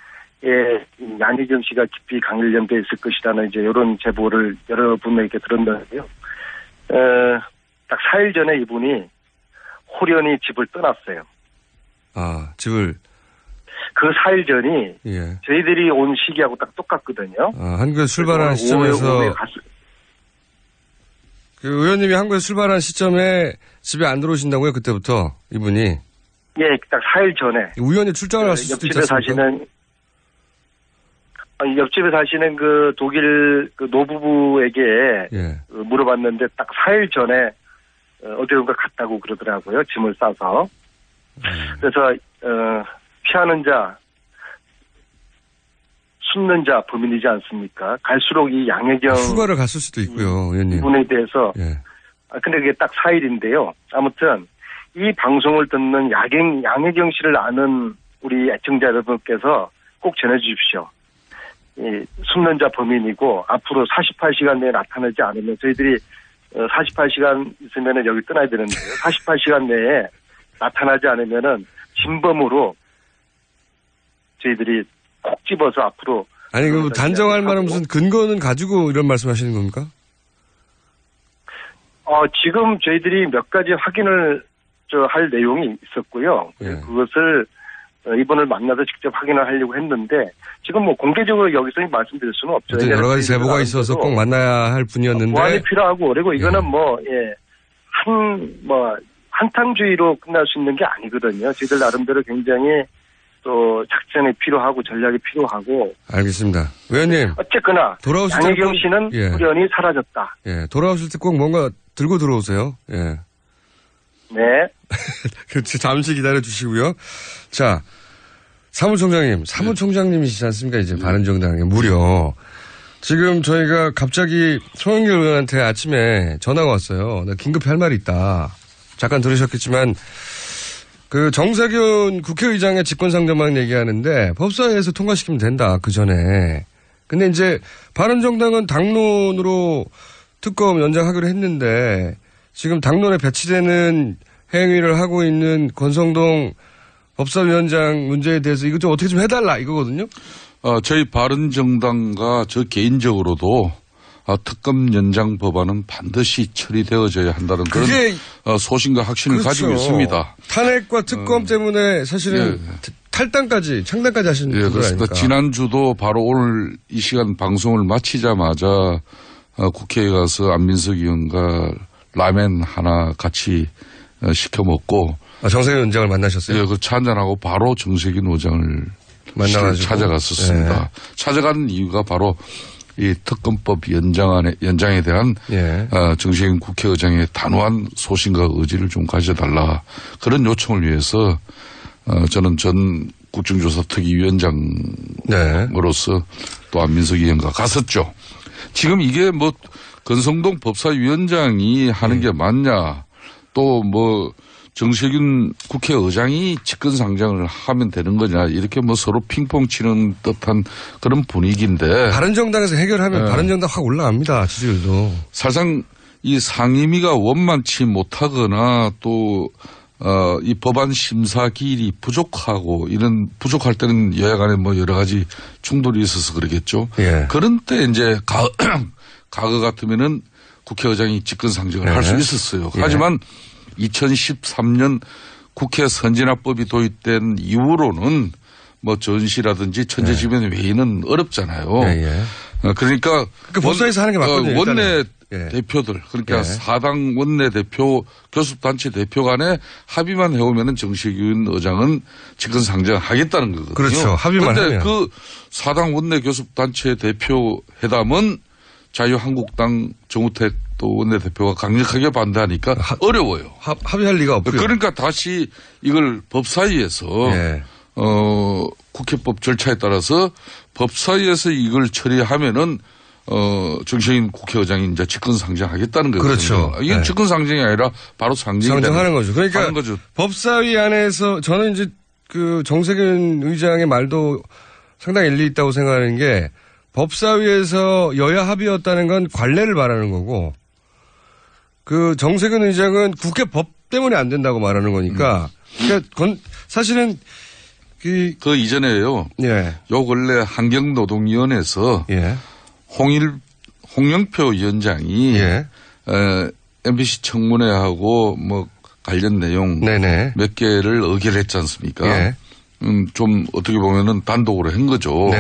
양혜경 씨가 깊이 강연돼 있을 것이라는 이제 이런 제보를 여러 분에게 들었는데요. 딱 4일 전에 이분이 홀연히 집을 떠났어요. 집을. 그 4일 전이 저희들이 온 시기하고 딱 똑같거든요. 한국에 출발한 시점에서 그 의원님이 한국에 출발한 시점에 집에 안 들어오신다고요? 그때부터 이분이? 딱 4일 전에. 우연히 출장을 갔을 수도 있지 않습니까? 옆집에 사시는 그 독일 그 노부부에게 물어봤는데 딱 4일 전에 어디론가 갔다고 그러더라고요. 짐을 싸서. 그래서 피하는 자, 숨는 자 범인이지 않습니까? 갈수록 이 양혜경 휴가를 갔을 수도 있고요, 의원님. 이분에 대해서. 근데 그게 딱 4일인데요. 아무튼 이 방송을 듣는 양혜경 씨를 아는 우리 애청자 여러분께서 꼭 전해주십시오. 숨는 자 범인이고 앞으로 48시간 내에 나타나지 않으면 저희들이 48시간 있으면 여기 떠나야 되는데요. 48시간 내에 나타나지 않으면은 진범으로 저희들이 콕 집어서 앞으로. 아니, 그 단정할 만한 무슨 근거는 가지고 이런 말씀하시는 겁니까? 지금 저희들이 몇 가지 확인을 할 내용이 있었고요. 그것을 이분을 만나서 직접 확인을 하려고 했는데 지금 뭐 공개적으로 여기서 말씀드릴 수는 없죠. 여러 가지 제보가 있어서 꼭 만나야 할 분이었는데 보완이 필요하고 그리고 이거는 한탕주의로 끝날 수 있는 게 아니거든요. 저희들 나름대로 굉장히 또 작전이 필요하고 전략이 필요하고. 알겠습니다. 의원님. 어쨌거나 양혜경 씨는 후련히 사라졌다. 돌아오실 때 꼭 뭔가 들고 들어오세요. 네. 잠시 기다려 주시고요. 자, 사무총장님이시지 않습니까? 이제 바른정당에 무려. 지금 저희가 갑자기 송영길 의원한테 아침에 전화가 왔어요. 나 긴급히 할 말이 있다. 잠깐 들으셨겠지만 그 정세균 국회의장의 직권상정만 얘기하는데 법사위에서 통과시키면 된다. 그 전에. 근데 이제 바른정당은 당론으로 특검 연장하기로 했는데 지금 당론에 배치되는 행위를 하고 있는 권성동 법사위원장 문제에 대해서 이것 좀 어떻게 좀 해달라 이거거든요. 저희 바른정당과 저 개인적으로도 특검 연장 법안은 반드시 처리되어져야 한다는 그런 소신과 확신을 가지고 있습니다. 탄핵과 특검 때문에 사실은 탈당까지 창당까지 하신 분들 그렇습니다. 아닙니까? 지난주도 바로 오늘 이 시간 방송을 마치자마자 국회에 가서 안민석 의원과 라멘 하나 같이 시켜 먹고. 정세균 원장을 만나셨어요? 그 차 한잔하고 바로 정세균 원장을 만나가지고 찾아갔었습니다. 찾아간 이유가 바로 이 특검법 연장에 대한 정세균 국회의장의 단호한 소신과 의지를 좀 가져달라. 그런 요청을 위해서 저는 전 국정조사 특위위원장으로서 또 안민석 의원과 갔었죠. 지금 이게 뭐 권성동 법사위원장이 하는 게 맞냐, 또 뭐 정세균 국회의장이 직권상정을 하면 되는 거냐, 이렇게 뭐 서로 핑퐁 치는 듯한 그런 분위기인데. 바른정당에서 해결하면 바른정당 확 올라갑니다, 지지율도. 사실상 이 상임위가 원만치 못하거나 또 이 법안 심사 기일이 부족하고 이런 부족할 때는 여야 간에 뭐 여러 가지 충돌이 있어서 그러겠죠. 그런 때 이제 과거 같으면은 국회의장이 직권상정을 할 수 있었어요. 하지만 2013년 국회 선진화법이 도입된 이후로는 뭐 전시라든지 천재지변 회의는 어렵잖아요. 그러니까 법사위에서 하는 게 맞거든요. 원내 대표들 그러니까 사당 원내 대표 교섭단체 대표 간에 합의만 해오면은 정세균 의장은 직권 상정하겠다는 거거든요. 그렇죠. 합의만 하면. 그런데 그 사당 원내 교섭단체 대표 회담은 자유한국당 정우택 또 원내대표가 강력하게 반대하니까 어려워요. 합의할 리가 없고요. 그러니까 다시 이걸 법사위에서 국회법 절차에 따라서 법사위에서 이걸 처리하면은 정세균 국회의장이 이제 직권 상정하겠다는 거거든요. 그렇죠. 이건 직권 상정이 아니라 바로 상정하는 거죠. 그러니까 법사위 안에서 저는 이제 그 정세균 의장의 말도 상당히 일리 있다고 생각하는 게 법사위에서 여야 합의였다는 건 관례를 말하는 거고 그 정세균 의장은 국회 법 때문에 안 된다고 말하는 거니까 그러니까 사실은 그 이전에요. 요 근래 환경노동위원회에서 홍영표 위원장이 MBC 청문회하고 뭐 관련 내용 몇 개를 의결했지 않습니까? 좀 어떻게 보면은 단독으로 한 거죠.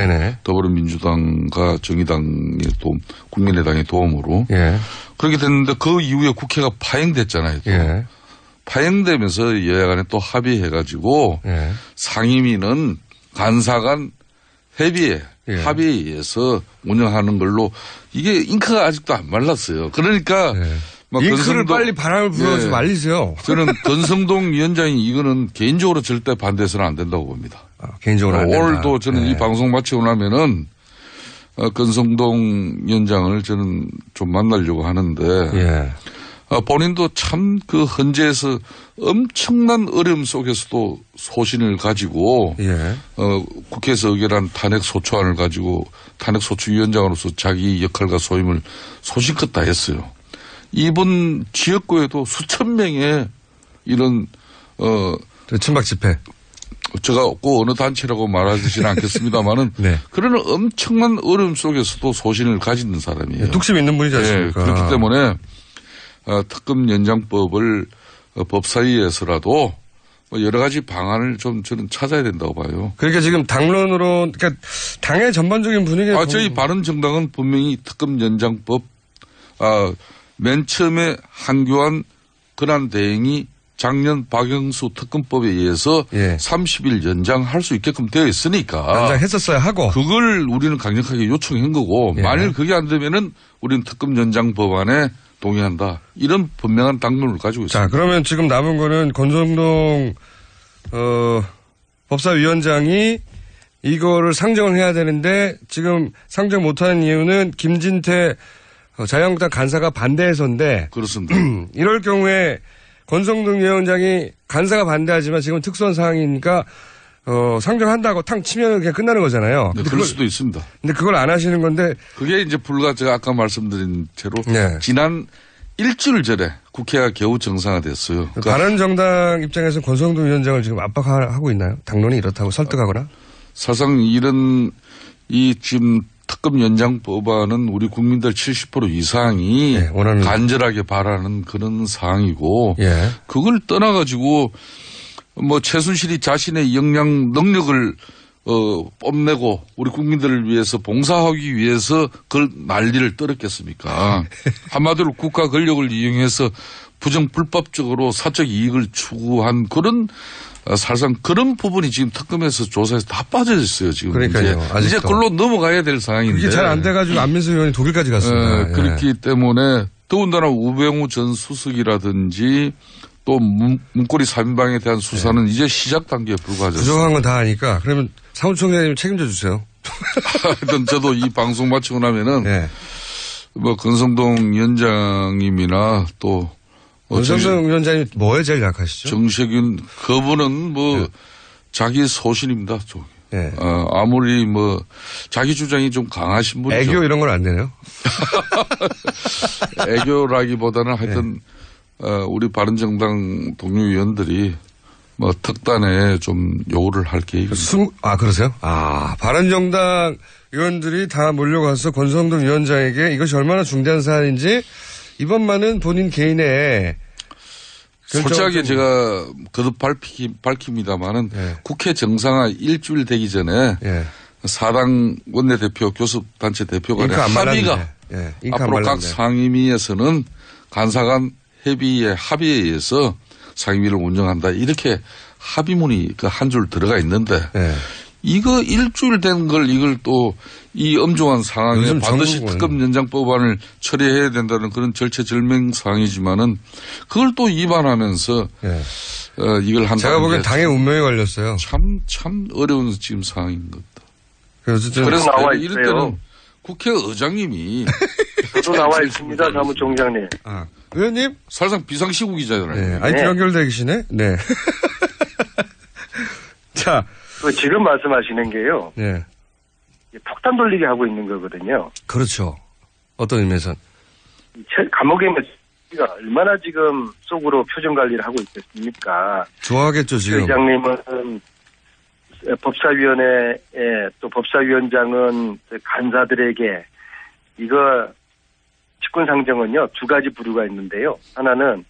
더불어민주당과 정의당의 도움, 국민의당의 도움으로. 그렇게 됐는데 그 이후에 국회가 파행됐잖아요. 파행되면서 여야 간에 또 합의해가지고 상임위는 간사간 합의에 의해서 운영하는 걸로 이게 잉크가 아직도 안 말랐어요. 그러니까 잉크를 빨리 바람을 불어서 말리세요. 저는 건성동 위원장이 이거는 개인적으로 절대 반대해서는 안 된다고 봅니다. 개인적으로 안 된다. 오늘도 저는 이 방송 마치고 나면은 건성동 위원장을 저는 좀 만나려고 하는데 본인도 참 그 헌재에서 엄청난 어려움 속에서도 소신을 가지고 국회에서 의결한 탄핵소추안을 가지고 탄핵소추위원장으로서 자기 역할과 소임을 소신껏 다 했어요. 이번 지역구에도 수천 명의 이런 천막 집회. 제가 꼭 어느 단체라고 말하지는 않겠습니다만은 그런 엄청난 어려움 속에서도 소신을 가진 사람이에요. 뚝심 있는 분이지 않습니까? 그렇기 때문에 특검 연장법을 법사위에서라도 여러 가지 방안을 좀 저는 찾아야 된다고 봐요. 그러니까 지금 당론으로 그러니까 당의 전반적인 분위기가 저희 바른정당은 분명히 특검 연장법 맨 처음에 한교안 권한대행이 작년 박영수 특검법에 의해서 30일 연장할 수 있게끔 되어 있으니까. 연장했었어야 하고. 그걸 우리는 강력하게 요청한 거고 만일 그게 안 되면은 우리는 특검 연장 법안에 동의한다. 이런 분명한 당론을 가지고 있습니다. 자, 그러면 지금 남은 거는 권성동 법사위원장이 이거를 상정을 해야 되는데 지금 상정 못하는 이유는 김진태 자유한국당 간사가 반대해서인데. 그렇습니다. 이럴 경우에 권성동 위원장이 간사가 반대하지만 지금 특수한 상황이니까 상정한다고 탕 치면 그냥 끝나는 거잖아요. 네, 그럴 수도 있습니다. 근데 그걸 안 하시는 건데. 그게 이제 불과 제가 아까 말씀드린 채로 지난 일주일 전에 국회가 겨우 정상화됐어요. 바른정당 입장에서 권성동 위원장을 지금 압박하고 있나요? 당론이 이렇다고 설득하거나? 사실상 이런 이 지금 특검 연장 법안은 우리 국민들 70% 이상이 간절하게 바라는 그런 사항이고 그걸 떠나가지고 뭐 최순실이 자신의 역량 능력을 뽐내고 우리 국민들을 위해서 봉사하기 위해서 그걸 난리를 떨었겠습니까? 한마디로 국가 권력을 이용해서 부정불법적으로 사적 이익을 추구한 그런 사실상 그런 부분이 지금 특검에서 조사에서 다 빠져 있어요. 지금 그러니까요. 이제 그걸로 넘어가야 될 상황인데 이게 잘 안 돼가지고 안민석 의원이 독일까지 갔습니다. 그렇기 때문에 더군다나 우병우 전 수석이라든지 또 문고리 3인방에 대한 수사는 이제 시작 단계에 불과하죠. 부정한 건 다 아니까 그러면 사무총장님 책임져 주세요. 하여튼 저도 이 방송 마치고 나면은 뭐 권성동 위원장님이나 또 권성동 위원장님 뭐에 제일 약하시죠? 정세균 그분은 뭐 자기 소신입니다. 아무리 뭐 자기 주장이 좀 강하신 분이죠. 애교 이런 건 안 되나요? 애교라기보다는 하여튼 우리 바른정당 동료 의원들이 뭐 특단에 좀 요구를 할 계획입니다. 그러세요? 바른정당 의원들이 다 몰려가서 권성동 위원장에게 이것이 얼마나 중대한 사안인지 이번만은 본인 개인의 솔직하게 제가 거듭 밝힙니다만은 국회 정상화 일주일 되기 전에 사당 원내대표, 교섭단체 대표 간의 합의가 앞으로 각 상임위에서는 간사간 협의의 합의에 의해서 상임위를 운영한다. 이렇게 합의문이 그 한 줄 들어가 있는데 이거 일주일 된 걸 이걸 또 이 엄중한 상황에 반드시 특검 연장법안을 처리해야 된다는 그런 절체절명 상황이지만은 그걸 또 위반하면서 이걸 한다. 제가 보기엔 당의 운명에 걸렸어요. 참 어려운 지금 상황인 것 같다. 그래서 나와 있어요. 이럴 때는 국회의장님이 저도 나와 있습니다, 사무총장님. 의원님? 사실상 비상시국이잖아요. 네. 아이티 연결돼 계시네. 네. 자. 지금 말씀하시는 게요. 네. 폭탄 돌리기 하고 있는 거거든요. 그렇죠. 어떤 의미에선? 감옥에 있는 얼마나 지금 속으로 표정 관리를 하고 있겠습니까? 좋아하겠죠, 지금. 의장님은 법사위원회에 또 법사위원장은 간사들에게 이거 직권상정은요 2가지 부류가 있는데요. 하나는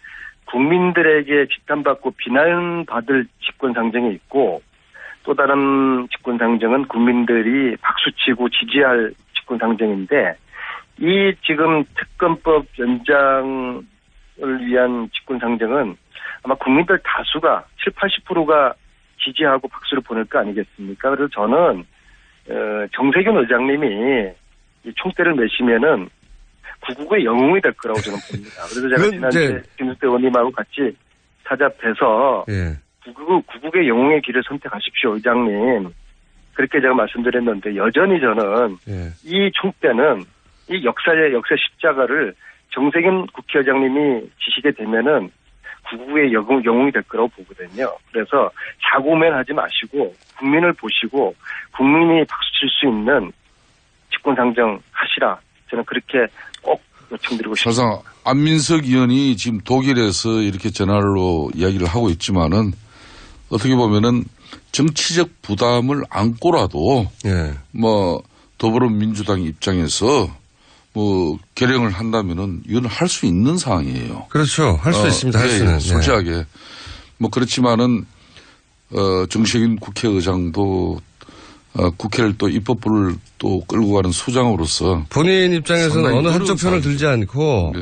국민들에게 지탄받고 비난받을 직권상정이 있고 또 다른 직권상정은 국민들이 박수치고 지지할 직권상정인데 이 지금 특검법 연장을 위한 직권상정은 아마 국민들 다수가 70-80%가 지지하고 박수를 보낼 거 아니겠습니까? 그래서 저는 정세균 의장님이 이 총대를 매시면은 구국의 영웅이 될 거라고 저는 봅니다. 그래서 제가 지난주에 김수태 의원님하고 같이 찾아뵈서 구국의 영웅의 길을 선택하십시오, 의장님. 그렇게 제가 말씀드렸는데 여전히 저는 이 총대는 이 역사의 십자가를 정세균 국회의장님이 지시게 되면은 구국의 영웅이 될 거라고 보거든요. 그래서 자고맨하지 마시고 국민을 보시고 국민이 박수칠 수 있는 직권상정 하시라. 저는 그렇게 꼭 요청드리고 싶습니다. 사실상 안민석 의원이 지금 독일에서 이렇게 전화로 이야기를 하고 있지만은 어떻게 보면은 정치적 부담을 안고라도 뭐 더불어민주당 입장에서 뭐 결행을 한다면은 이건 할 수 있는 상황이에요. 그렇죠. 할 수 있습니다. 할 수는. 솔직하게. 뭐 그렇지만은 정세균 국회의장도 국회를 또 입법부를 또 끌고 가는 수장으로서 본인 입장에서는 어느 한쪽 편을 들지 않고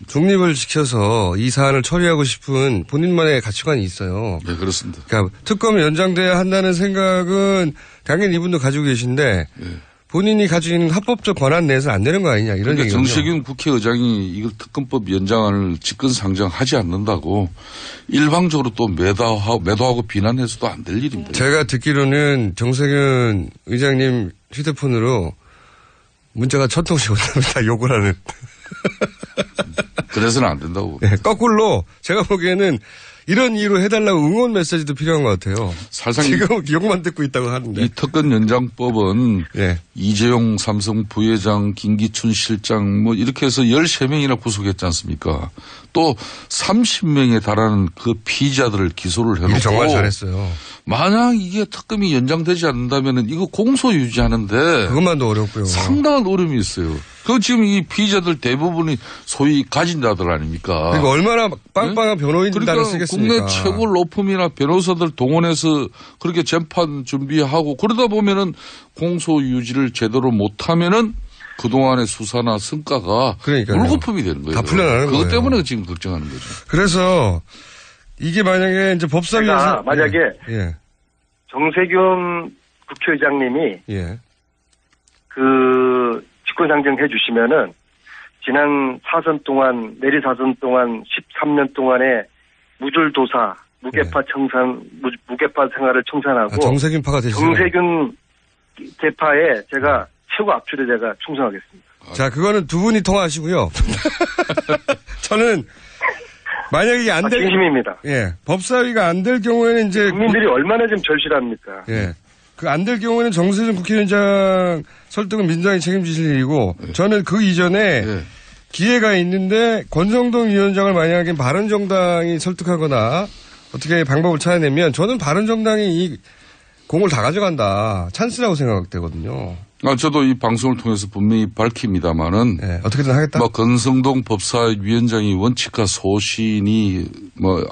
중립을 지켜서 이 사안을 처리하고 싶은 본인만의 가치관이 있어요. 네, 그렇습니다. 그러니까 특검이 연장돼야 한다는 생각은 당연히 이분도 가지고 계신데 본인이 가지고 있는 합법적 권한 내에서 안 되는 거 아니냐 이런 얘기죠. 정세균 국회의장이 이걸 특검법 연장안을 직권상정하지 않는다고 일방적으로 또 매도하고 비난해서도 안 될 일입니다. 제가 듣기로는 정세균 의장님 휴대폰으로 문자가 1000통씩 온답니다. 욕을 하는. 그래서는 안 된다고. 네, 거꾸로 제가 보기에는 이런 이유로 해달라고 응원 메시지도 필요한 것 같아요. 지금 욕만 듣고 있다고 하는데. 이 특검 연장법은 이재용 삼성 부회장, 김기춘 실장 뭐 이렇게 해서 13명이나 구속했지 않습니까? 또 30명에 달하는 그 피의자들을 기소를 해놓고. 정말 잘했어요. 만약 이게 특검이 연장되지 않는다면 이거 공소 유지하는데. 그것만도 어렵고요. 상당한 어려움이 있어요. 그 지금 이 피의자들 대부분이 소위 가진 자들 아닙니까? 그러니까 얼마나 빵빵한 변호인단을 쓰겠습니까? 국내 최고 로펌이나 변호사들 동원해서 그렇게 재판 준비하고 그러다 보면은 공소 유지를 제대로 못하면은 그동안의 수사나 성과가 물거품이 되는 거예요. 다 풀려나는 거예요. 그것 때문에 지금 걱정하는 거죠. 그래서 이게 만약에 이제 법사위에서 만약에 정세균 국회의장님이 그 직권상정 해주시면은 지난 4선 동안 내리 4선 동안 13년 동안의 무줄도사 무게파 무게파 생활을 청산하고 정세균파가 되시죠. 정세균 계파에 제가 최고 압출에 제가 충성하겠습니다. 자, 그거는 두 분이 통화하시고요. 저는 만약에 이게 안 될 진심입니다. 법사위가 안 될 경우에는 이제 국민들이 얼마나 좀 절실합니까? 그 안 될 경우에는 정세균 국회의장 설득은 민주당이 책임지실 일이고 저는 그 이전에 기회가 있는데 권성동 위원장을 만약에 바른정당이 설득하거나 어떻게 방법을 찾아내면 저는 바른정당이 이 공을 다 가져간다. 찬스라고 생각되거든요. 저도 이 방송을 통해서 분명히 밝힙니다만은. 네, 어떻게든 하겠다. 건성동 법사위원장이 원칙과 소신이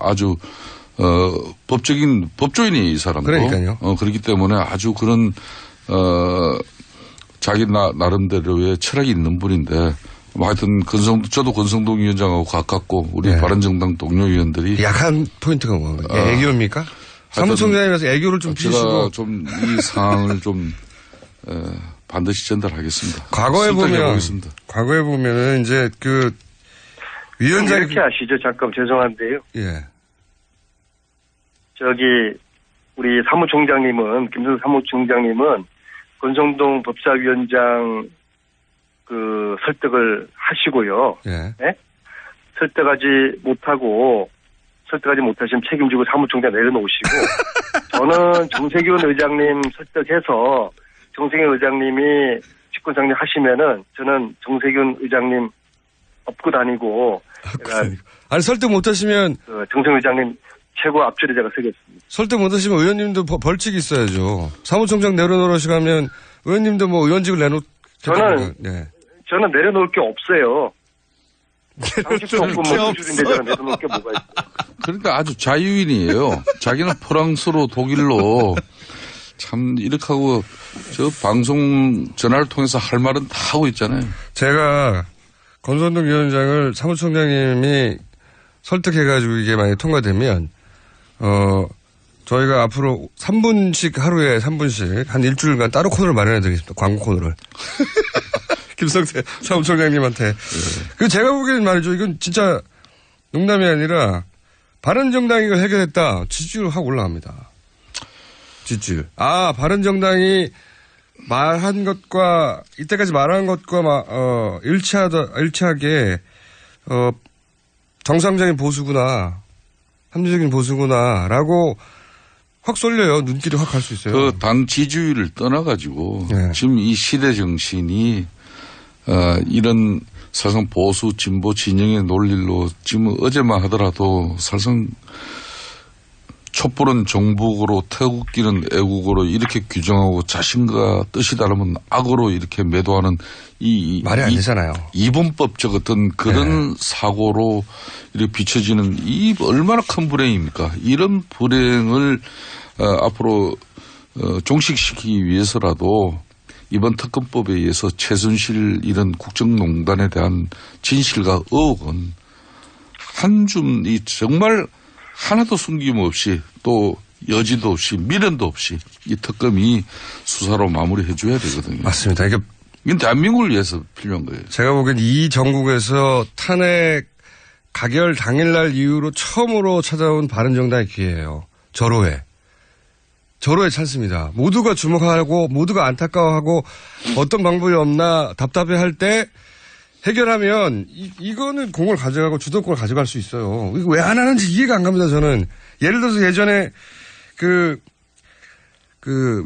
아주, 법조인이 이 사람도. 그러니까요. 그렇기 때문에 아주 그런, 자기 나름대로의 철학이 있는 분인데. 하여튼 저도 건성동 위원장하고 가깝고 우리 바른정당 동료 의원들이 약한 포인트가 뭔가요? 애교입니까? 사무총장이라서 애교를 좀 피시고 제가 좀 이 사항을 좀 반드시 전달하겠습니다. 과거에 보면은 이제 그 위원장이 이렇게 아시죠? 잠깐 죄송한데요. 예. 우리 사무총장님은 김성수 사무총장님은 건성동 법사위원장 설득을 하시고요. 예. 네? 설득하지 못하시면 책임지고 사무총장 내려놓으시고 저는 정세균 의장님 설득해서 정세균 의장님이 직권상정 하시면은 저는 정세균 의장님 업고 다니고 아니 설득 못하시면 정세균 의장님 최고 앞줄에 제가 서겠습니다. 설득 못하시면 의원님도 벌칙이 있어야죠. 사무총장 내려놓으시고 하면 의원님도 의원직을 저는 내려놓을 게 없어요. 당직도 없고 주인데 제가 내려놓을 게 뭐가 있어요. 그러니까 아주 자유인이에요. 자기는 프랑스로 독일로 참 이렇게 하고 저 방송 전화를 통해서 할 말은 다 하고 있잖아요. 제가 건선동 위원장을 사무총장님이 설득해가지고 이게 만약에 통과되면 저희가 앞으로 3분씩 하루에 3분씩 한 일주일간 따로 코너를 마련해드리겠습니다. 광고 코너를. 김성태 사무총장님한테. 제가 보기에는 말이죠. 이건 진짜 농담이 아니라 바른정당이 이걸 해결했다. 지지율 확 올라갑니다. 지지율. 바른정당이 말한 것과 이때까지 말한 것과 일치하게 정상적인 보수구나. 합리적인 보수구나라고 확 쏠려요. 눈길이 확 갈 수 있어요. 당 지지율을 떠나가지고 지금 이 시대 정신이 이런 사실상 보수 진보 진영의 논리로 지금 어제만 하더라도 사실상 촛불은 정북으로 태극기는 애국으로 이렇게 규정하고 자신과 뜻이 다르면 악으로 이렇게 매도하는 말이 안 되잖아요. 이분법적 어떤 그런 사고로 이렇게 비춰지는 이 얼마나 큰 불행입니까? 이런 불행을 앞으로 종식시키기 위해서라도 이번 특검법에 의해서 최순실 이런 국정농단에 대한 진실과 의혹은 한 줌이 정말 하나도 숨김없이 또 여지도 없이 미련도 없이 이 특검이 수사로 마무리해 줘야 되거든요. 맞습니다. 이건 대한민국을 위해서 필요한 거예요. 제가 보기엔 이 정국에서 탄핵 가결 당일날 이후로 처음으로 찾아온 바른정당의 기회예요. 절호의 찬스입니다. 모두가 주목하고 모두가 안타까워하고 어떤 방법이 없나 답답해할 때 해결하면 이거는 공을 가져가고 주도권을 가져갈 수 있어요. 이거 왜 안 하는지 이해가 안 갑니다. 저는 예를 들어서 예전에 그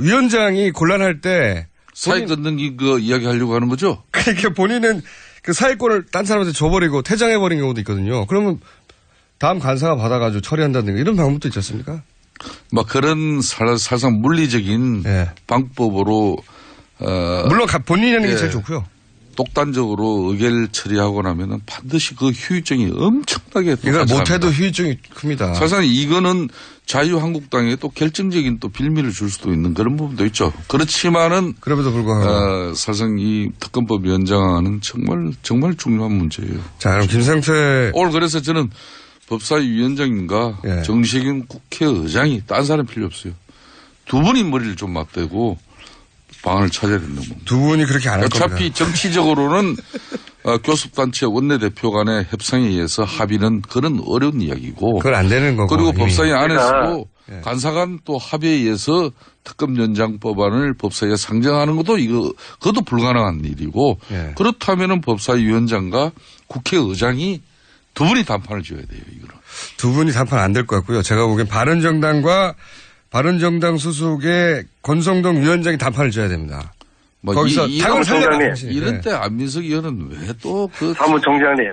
위원장이 곤란할 때 사회 끊는 거 이야기 하려고 하는 거죠? 그러니까 본인은 그 사회권을 딴 사람한테 줘버리고 퇴장해버린 경우도 있거든요. 그러면 다음 간사가 받아가지고 처리한다든가 이런 방법도 있지 않습니까? 그런 사실상 물리적인 방법으로 물론 본인이 하는 게 제일 좋고요. 독단적으로 의결 처리하고 나면은 반드시 그 후유증이 엄청나게 이걸 못해도 후유증이 큽니다. 사실상 이거는 자유한국당에 또 결정적인 또 빌미를 줄 수도 있는 그런 부분도 있죠. 그렇지만은 그럼에도 불구하고 사실상 이 특검법 위원장은 정말 중요한 문제예요. 자, 그럼 김성태 오늘 그래서 저는 법사위 위원장님과 정세균 국회의장이 딴 사람 필요 없어요. 두 분이 머리를 좀 맞대고 방안을 찾아야 된다고 봅니다. 두 분이 그렇게 안 할 겁니다. 어차피 정치적으로는 교섭단체 원내대표 간의 협상에 의해서 합의는 그런 어려운 이야기고. 그건 안 되는 거고. 그리고 법사위 안에서도 간사간 또 합의에 의해서 특검 연장 법안을 법사위에 상정하는 것도 그것도 불가능한 일이고. 그렇다면은 법사위 위원장과 국회의장이 두 분이 담판을 지어야 돼요, 이거는. 두 분이 담판 안 될 것 같고요. 제가 보기엔 바른정당 소속의 권성동 위원장이 담판을 지어야 됩니다. 거기서 당을 살려면 이런 때 안민석 의원은 왜 또 사무총장님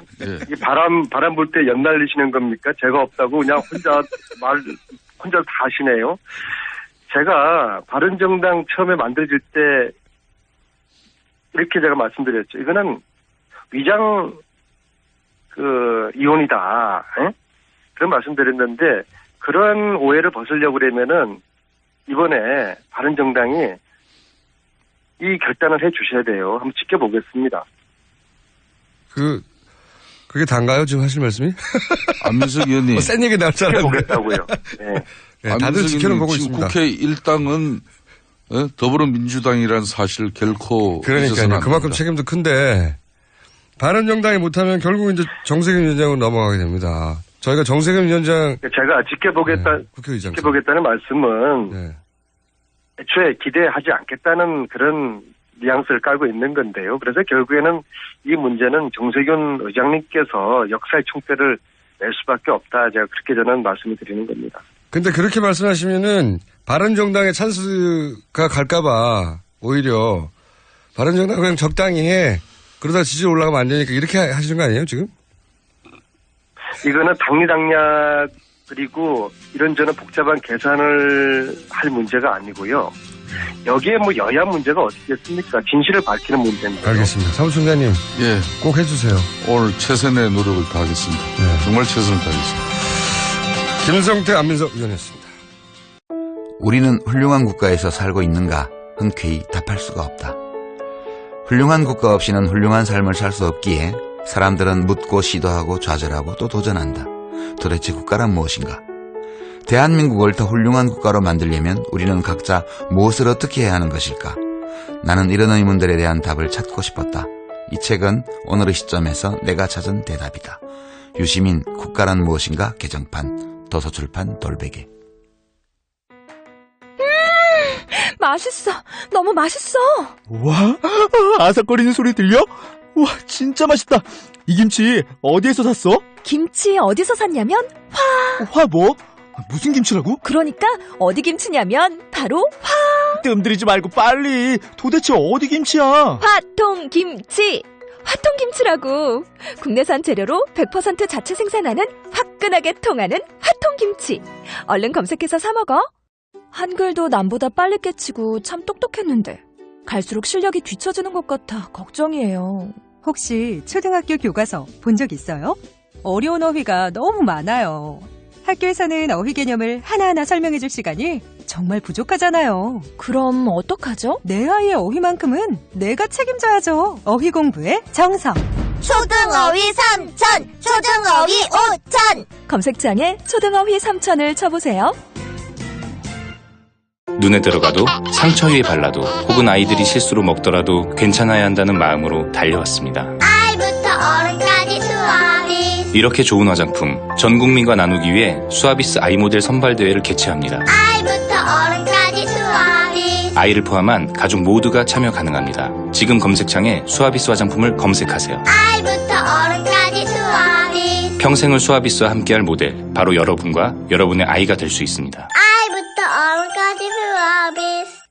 이 바람 불 때 연날리시는 겁니까? 제가 없다고 그냥 혼자 다 하시네요. 제가 바른정당 처음에 만들어질 때 이렇게 제가 말씀드렸죠. 이거는 위장 이혼이다. 에? 그런 말씀드렸는데 그런 오해를 벗으려고 그러면은 이번에 바른정당이 이 결단을 해 주셔야 돼요. 한번 지켜보겠습니다. 그게 단가요? 지금 하실 말씀이? 안민석 의원님. 센 얘기 나올 줄 알았는데. 지켜보겠다고요. 네. 다들 지켜는 보고 있습니다. 국회 일당은 더불어민주당이라는 사실 결코 그러니까요. 그만큼 책임도 큰데 바른정당이 못하면 결국 이제 정세균 위원장으로 넘어가게 됩니다. 저희가 정세균 위원장 제가 지켜보겠다는 말씀은 애초에 기대하지 않겠다는 그런 뉘앙스를 깔고 있는 건데요. 그래서 결국에는 이 문제는 정세균 의장님께서 역사의 총대를 낼 수밖에 없다. 제가 그렇게 저는 말씀을 드리는 겁니다. 근데 그렇게 말씀하시면은 바른정당의 찬스가 갈까봐 오히려 바른정당 그냥 적당히 해. 그러다 지지율 올라가면 안 되니까 이렇게 하시는 거 아니에요, 지금? 이거는 당리당략 그리고 이런저런 복잡한 계산을 할 문제가 아니고요. 여기에 뭐 여야 문제가 어디 있겠습니까? 진실을 밝히는 문제입니다. 알겠습니다. 사무총장님. 예. 꼭 해주세요. 오늘 최선의 노력을 다하겠습니다. 정말 최선을 다하겠습니다. 김성태, 안민석 의원이었습니다. 우리는 훌륭한 국가에서 살고 있는가 흔쾌히 답할 수가 없다. 훌륭한 국가 없이는 훌륭한 삶을 살 수 없기에 사람들은 묻고 시도하고 좌절하고 또 도전한다. 도대체 국가란 무엇인가? 대한민국을 더 훌륭한 국가로 만들려면 우리는 각자 무엇을 어떻게 해야 하는 것일까? 나는 이런 의문들에 대한 답을 찾고 싶었다. 이 책은 오늘의 시점에서 내가 찾은 대답이다. 유시민 국가란 무엇인가 개정판 도서출판 돌베개. 맛있어. 너무 맛있어. 와, 아삭거리는 소리 들려? 와, 진짜 맛있다. 이 김치 어디에서 샀어? 김치 어디서 샀냐면 화 뭐? 무슨 김치라고? 그러니까 어디 김치냐면 바로 뜸들이지 말고 빨리. 도대체 어디 김치야? 화통김치. 화통김치라고. 국내산 재료로 100% 자체 생산하는 화끈하게 통하는 화통김치. 얼른 검색해서 사 먹어. 한글도 남보다 빨리 깨치고 참 똑똑했는데 갈수록 실력이 뒤처지는 것 같아 걱정이에요. 혹시 초등학교 교과서 본 적 있어요? 어려운 어휘가 너무 많아요. 학교에서는 어휘 개념을 하나하나 설명해줄 시간이 정말 부족하잖아요. 그럼 어떡하죠? 내 아이의 어휘만큼은 내가 책임져야죠. 어휘 공부의 정성. 초등어휘 3천, 초등어휘 5천. 검색창에 초등어휘 3천을 쳐보세요. 눈에 들어가도 상처 위에 발라도 혹은 아이들이 실수로 먹더라도 괜찮아야 한다는 마음으로 달려왔습니다. 아이부터 어른까지 수아비스. 이렇게 좋은 화장품 전 국민과 나누기 위해 수아비스 아이 모델 선발 대회를 개최합니다. 아이부터 어른까지 수아비스. 아이를 포함한 가족 모두가 참여 가능합니다. 지금 검색창에 수아비스 화장품을 검색하세요. 아이부터 어른까지 수아비스. 평생을 수아비스와 함께할 모델 바로 여러분과 여러분의 아이가 될 수 있습니다. 아이부터 어른까지 수아비스.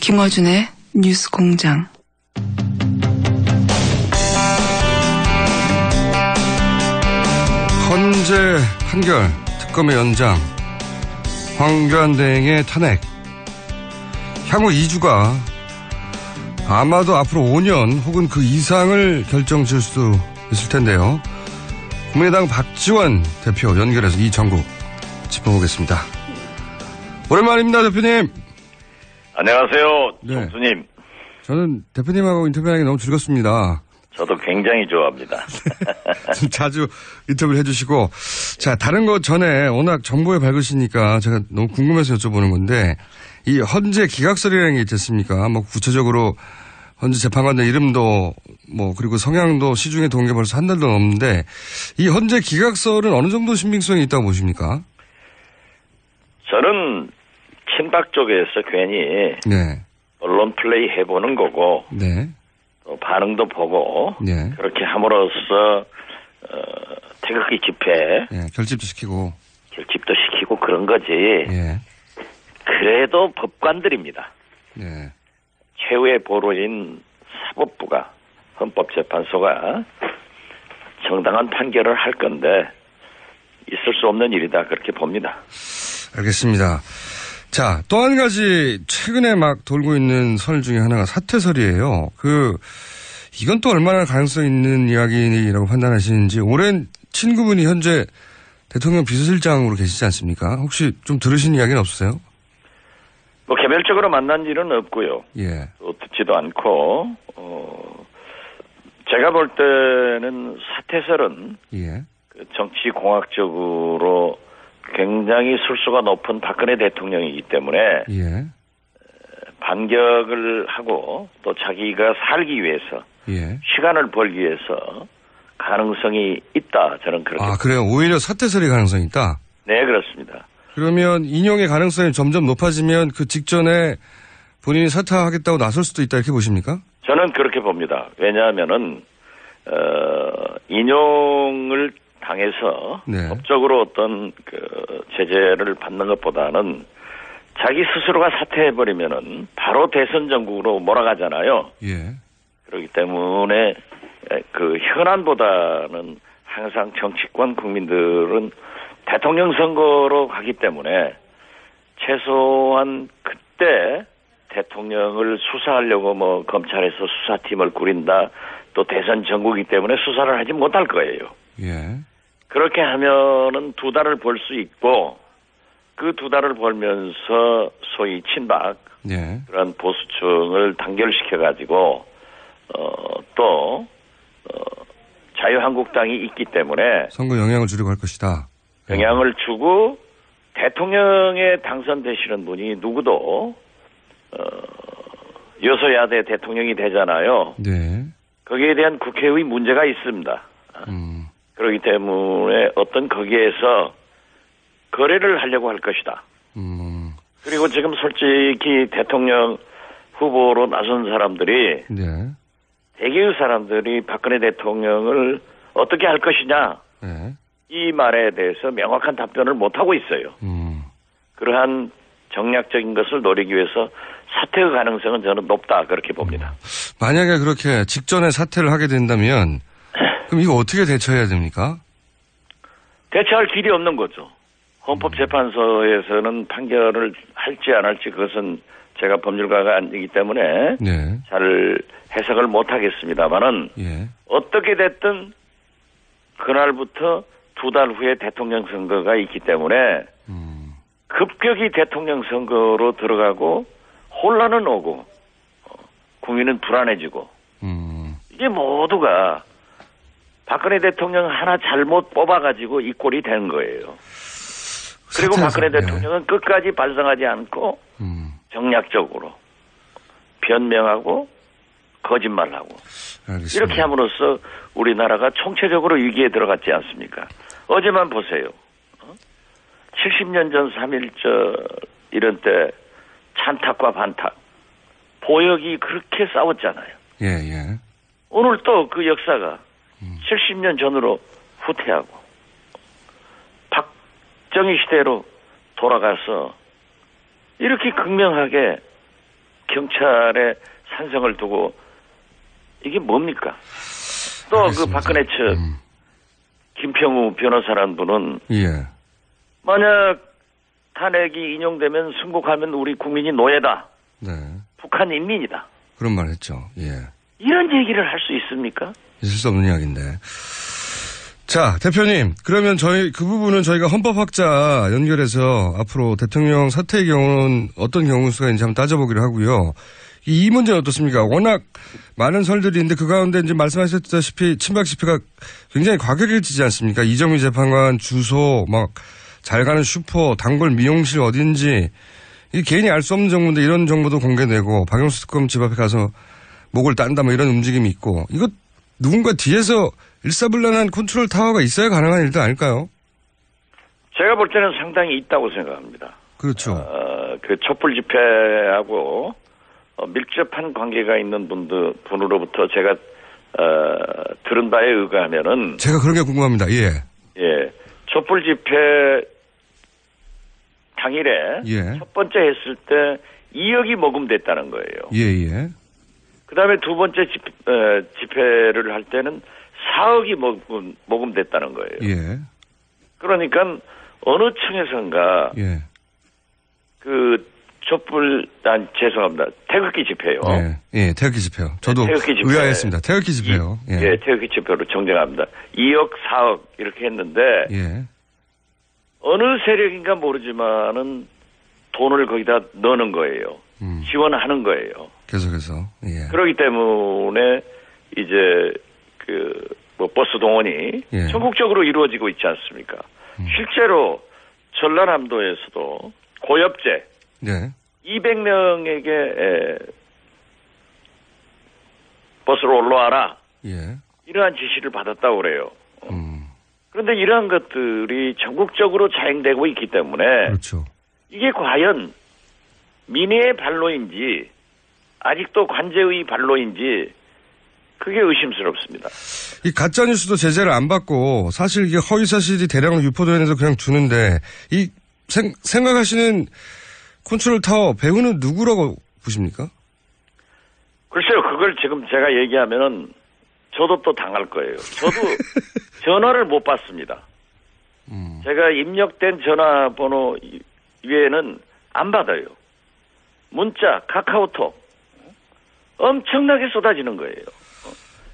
김어준의 뉴스 공장. 헌재 판결, 특검의 연장, 황교안 대행의 탄핵. 향후 2주가 아마도 앞으로 5년 혹은 그 이상을 결정지을 수도 있을 텐데요. 국민의당 박지원 대표 연결해서 이 전국 짚어보겠습니다. 오랜만입니다, 대표님. 안녕하세요, 총수님. 저는 대표님하고 인터뷰하는 게 너무 즐겁습니다. 저도 굉장히 좋아합니다. 자주 인터뷰를 해주시고. 자, 다른 것 전에 워낙 정보에 밝으시니까 제가 너무 궁금해서 여쭤보는 건데, 이 헌재 기각설이라는 게 있지 않습니까? 뭐 구체적으로 헌재 재판관들 이름도 그리고 성향도 시중에 동게 벌써 한 달도 넘는데, 이 헌재 기각설은 어느 정도 신빙성이 있다고 보십니까? 저는 친박 쪽에서 괜히 언론 플레이 해보는 거고, 또 반응도 보고 그렇게 함으로써 태극기 집회 결집도 시키고 그런 거지. 그래도 법관들입니다. 최후의 보루인 사법부가 헌법재판소가 정당한 판결을 할 건데 있을 수 없는 일이다 그렇게 봅니다. 알겠습니다. 자, 또 한 가지 최근에 막 돌고 있는 설 중에 하나가 사퇴설이에요. 이건 또 얼마나 가능성 있는 이야기라고 판단하시는지 오랜 친구분이 현재 대통령 비서실장으로 계시지 않습니까? 혹시 좀 들으신 이야기는 없으세요? 뭐 개별적으로 만난 일은 없고요. 예. 또 듣지도 않고 제가 볼 때는 사퇴설은 예. 정치공학적으로 굉장히 술수가 높은 박근혜 대통령이기 때문에 예. 반격을 하고 또 자기가 살기 위해서 예. 시간을 벌기 위해서 가능성이 있다. 저는 그렇게. 그래요? 오히려 사퇴설이 가능성이 있다? 네, 그렇습니다. 그러면 인용의 가능성이 점점 높아지면 그 직전에 본인이 사퇴하겠다고 나설 수도 있다 이렇게 보십니까? 저는 그렇게 봅니다. 왜냐하면은 인용을 당해서 네. 법적으로 어떤 제재를 받는 것보다는 자기 스스로가 사퇴해버리면은 바로 대선 전국으로 몰아가잖아요. 예. 그렇기 때문에 현안보다는 항상 정치권 국민들은 대통령 선거로 가기 때문에 최소한 그때 대통령을 수사하려고 검찰에서 수사팀을 꾸린다 또 대선 전국이기 때문에 수사를 하지 못할 거예요. 예. 그렇게 하면은 2달을 벌 수 있고 그 2달을 벌면서 소위 친박 예. 그런 보수층을 단결시켜 가지고 자유한국당이 있기 때문에 선거 영향을 주려고 할 것이다. 영향을 주고 대통령에 당선되시는 분이 누구도 여소야대 대통령이 되잖아요. 네. 거기에 대한 국회의 문제가 있습니다. 그렇기 때문에 거기에서 거래를 하려고 할 것이다. 그리고 지금 솔직히 대통령 후보로 나선 사람들이 네. 대개의 사람들이 박근혜 대통령을 어떻게 할 것이냐 네. 이 말에 대해서 명확한 답변을 못하고 있어요. 그러한 정략적인 것을 노리기 위해서 사퇴의 가능성은 저는 높다 그렇게 봅니다. 만약에 그렇게 직전에 사퇴를 하게 된다면 그럼 이거 어떻게 대처해야 됩니까? 대처할 길이 없는 거죠. 헌법재판소에서는 판결을 할지 안 할지 그것은 제가 법률가가 아니기 때문에 네. 잘 해석을 못하겠습니다만은 예. 어떻게 됐든 그날부터 2달 후에 대통령 선거가 있기 때문에 급격히 대통령 선거로 들어가고 혼란은 오고 국민은 불안해지고 이게 모두가 박근혜 대통령 하나 잘못 뽑아가지고 이 꼴이 된 거예요. 그리고 박근혜 대통령은 끝까지 반성하지 않고 정략적으로 변명하고 거짓말하고 알겠습니다. 이렇게 함으로써 우리나라가 총체적으로 위기에 들어갔지 않습니까? 어제만 보세요. 70년 전 3.1절 이런 때 찬탁과 반탁 보역이 그렇게 싸웠잖아요. 예. 오늘 또 그 역사가 70년 전으로 후퇴하고 박정희 시대로 돌아가서 이렇게 극명하게 경찰의 산성을 두고 이게 뭡니까? 또 그 박근혜 측 김평우 변호사라는 분은 예. 만약 탄핵이 인용되면 승복하면 우리 국민이 노예다. 네. 북한 인민이다. 그런 말 했죠. 예. 이런 얘기를 할 수 있습니까? 있을 수 없는 이야기인데. 자, 대표님. 그러면 그 부분은 저희가 헌법학자 연결해서 앞으로 대통령 사퇴의 경우는 어떤 경우 수가 있는지 한번 따져보기로 하고요. 이 문제는 어떻습니까? 워낙 많은 설들이 있는데 그 가운데 이제 말씀하셨다시피 친박 집회가 굉장히 과격해지지 않습니까? 이정미 재판관 주소, 잘 가는 슈퍼, 단골 미용실 어딘지, 이 개인이 알 수 없는 정보인데 이런 정보도 공개되고, 박영수 특검 집 앞에 가서 목을 딴다 이런 움직임이 있고, 이거 누군가 뒤에서 일사불란한 컨트롤 타워가 있어야 가능한 일도 아닐까요? 제가 볼 때는 상당히 있다고 생각합니다. 그렇죠. 그 촛불 집회하고 밀접한 관계가 있는 분으로부터 제가 들은 바에 의하면은 제가 그런 게 궁금합니다. 예. 촛불 집회 당일에 첫 번째 했을 때 2억이 모금됐다는 거예요. 예. 그다음에 두 번째 집회를 할 때는 4억이 모금됐다는 거예요. 예. 그러니까 어느 층에선가 예. 죄송합니다. 태극기 집회요. 예, 예, 태극기 집회요. 저도 태극기 집회. 의아했습니다. 태극기 집회요. 예, 태극기 집회로 정정합니다. 2억, 4억 이렇게 했는데 예. 어느 세력인가 모르지만은 돈을 거기다 넣는 거예요. 지원하는 거예요. 계속해서. 예. 그렇기 때문에 이제 버스 동원이 예. 전국적으로 이루어지고 있지 않습니까? 실제로 전라남도에서도 고엽제 네. 200명에게 버스로 올라와라. 예. 이러한 지시를 받았다고 그래요. 그런데 이러한 것들이 전국적으로 자행되고 있기 때문에 그렇죠. 이게 과연 민의의 발로인지 아직도 관제의 발로인지 그게 의심스럽습니다. 이 가짜뉴스도 제재를 안 받고 사실 이게 허위사실이 대량으로 유포되면서 그냥 주는데 이 생각하시는 컨트롤 타워 배우는 누구라고 보십니까? 글쎄요. 그걸 지금 제가 얘기하면은 저도 또 당할 거예요. 저도 전화를 못 받습니다. 제가 입력된 전화번호 외에는 안 받아요. 문자, 카카오톡 엄청나게 쏟아지는 거예요.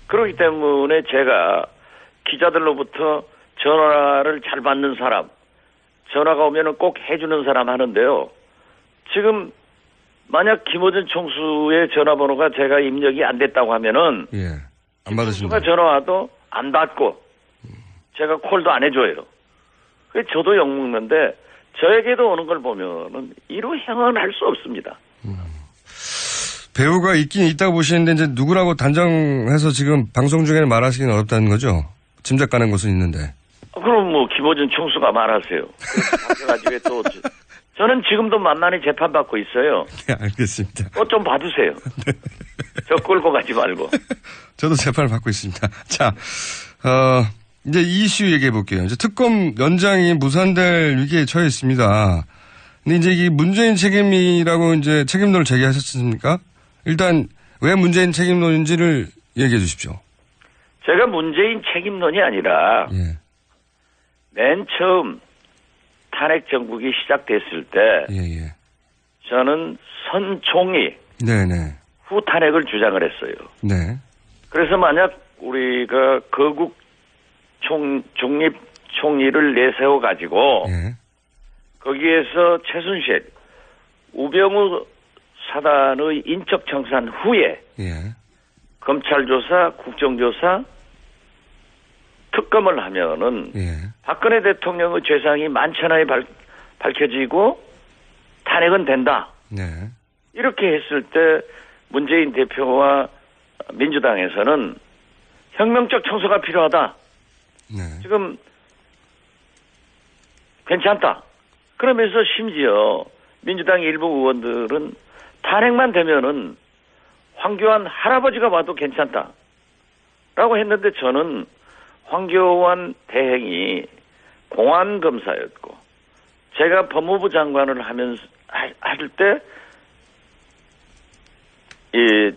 그렇기 때문에 제가 기자들로부터 전화를 잘 받는 사람, 전화가 오면은 꼭 해주는 사람 하는데요. 지금 만약 김어준 총수의 전화번호가 제가 입력이 안 됐다고 하면은 예, 안 받으신다. 총수가 전화 와도 안 받고 제가 콜도 안 해줘요. 그래서 저도 욕먹는데 저에게도 오는 걸 보면은 이루 행언할 수 없습니다. 배우가 있긴 있다고 보시는데 이제 누구라고 단정해서 지금 방송 중에는 말하시기는 어렵다는 거죠? 짐작 가는 것은 있는데. 그럼 뭐 김어준 총수가 말하세요. 그래가지고 또 저는 지금도 만만히 재판받고 있어요. 네, 알겠습니다. 좀 봐주세요. 네. 저 끌고 가지 말고. 저도 재판을 받고 있습니다. 자, 이제 이 이슈 얘기해 볼게요. 이제 특검 연장이 무산될 위기에 처해 있습니다. 근데 이제 이 문재인 책임이라고 이제 책임론을 제기하셨습니까? 일단 왜 문재인 책임론인지를 얘기해 주십시오. 제가 문재인 책임론이 아니라 예. 맨 처음 탄핵 정국이 시작됐을 때 예. 저는 선총리 네네. 후 탄핵을 주장을 했어요. 네. 그래서 만약 우리가 거국 중립 총리를 내세워 가지고 예. 거기에서 최순실, 우병우 사단의 인적 청산 후에 예. 검찰 조사, 국정조사, 특검을 하면은 예. 박근혜 대통령의 죄상이 만천하에 밝혀지고 탄핵은 된다. 네. 이렇게 했을 때 문재인 대표와 민주당에서는 혁명적 청소가 필요하다. 네. 지금 괜찮다. 그러면서 심지어 민주당 일부 의원들은 탄핵만 되면은 황교안 할아버지가 와도 괜찮다. 라고 했는데 저는 황교안 대행이 공안검사였고 제가 법무부 장관을 하면서 할 때 이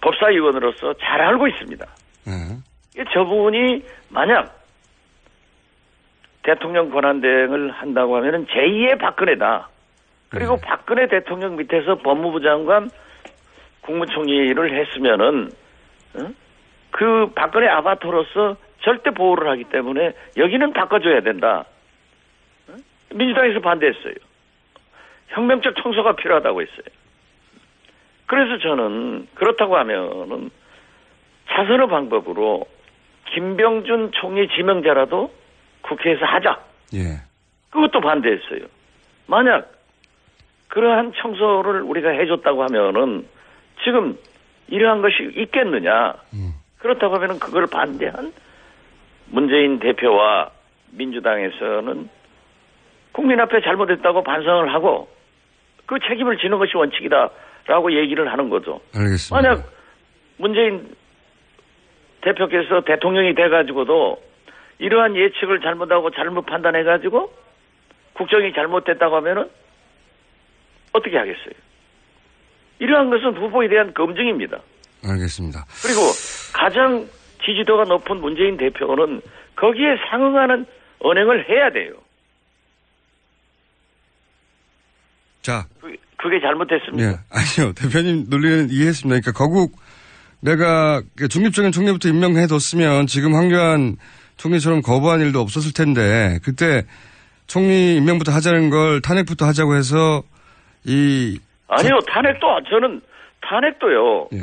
법사위원으로서 잘 알고 있습니다. 저분이 만약 대통령 권한대행을 한다고 하면은 제2의 박근혜다. 그리고 박근혜 대통령 밑에서 법무부 장관, 국무총리를 했으면은 그 박근혜 아바타로서 절대 보호를 하기 때문에 여기는 바꿔줘야 된다. 민주당에서 반대했어요. 혁명적 청소가 필요하다고 했어요. 그래서 저는 그렇다고 하면은 차선의 방법으로 김병준 총리 지명자라도 국회에서 하자. 예. 그것도 반대했어요. 만약 그러한 청소를 우리가 해줬다고 하면은 지금 이러한 것이 있겠느냐. 그렇다고 하면은 그걸 반대한 문재인 대표와 민주당에서는 국민 앞에 잘못했다고 반성을 하고 그 책임을 지는 것이 원칙이다라고 얘기를 하는 거죠. 알겠습니다. 만약 문재인 대표께서 대통령이 돼가지고도 이러한 예측을 잘못하고 잘못 판단해가지고 국정이 잘못됐다고 하면은 어떻게 하겠어요? 이러한 것은 후보에 대한 검증입니다. 알겠습니다. 그리고 가장 지지도가 높은 문재인 대표는 거기에 상응하는 언행을 해야 돼요. 자. 그게 잘못됐습니다. 네. 아니요. 대표님 논리는 이해했습니다. 그러니까 거국 내가 중립적인 총리부터 임명해뒀으면 지금 황교안 총리처럼 거부한 일도 없었을 텐데 그때 총리 임명부터 하자는 걸 탄핵부터 하자고 해서 아니요. 저는 탄핵도요. 예.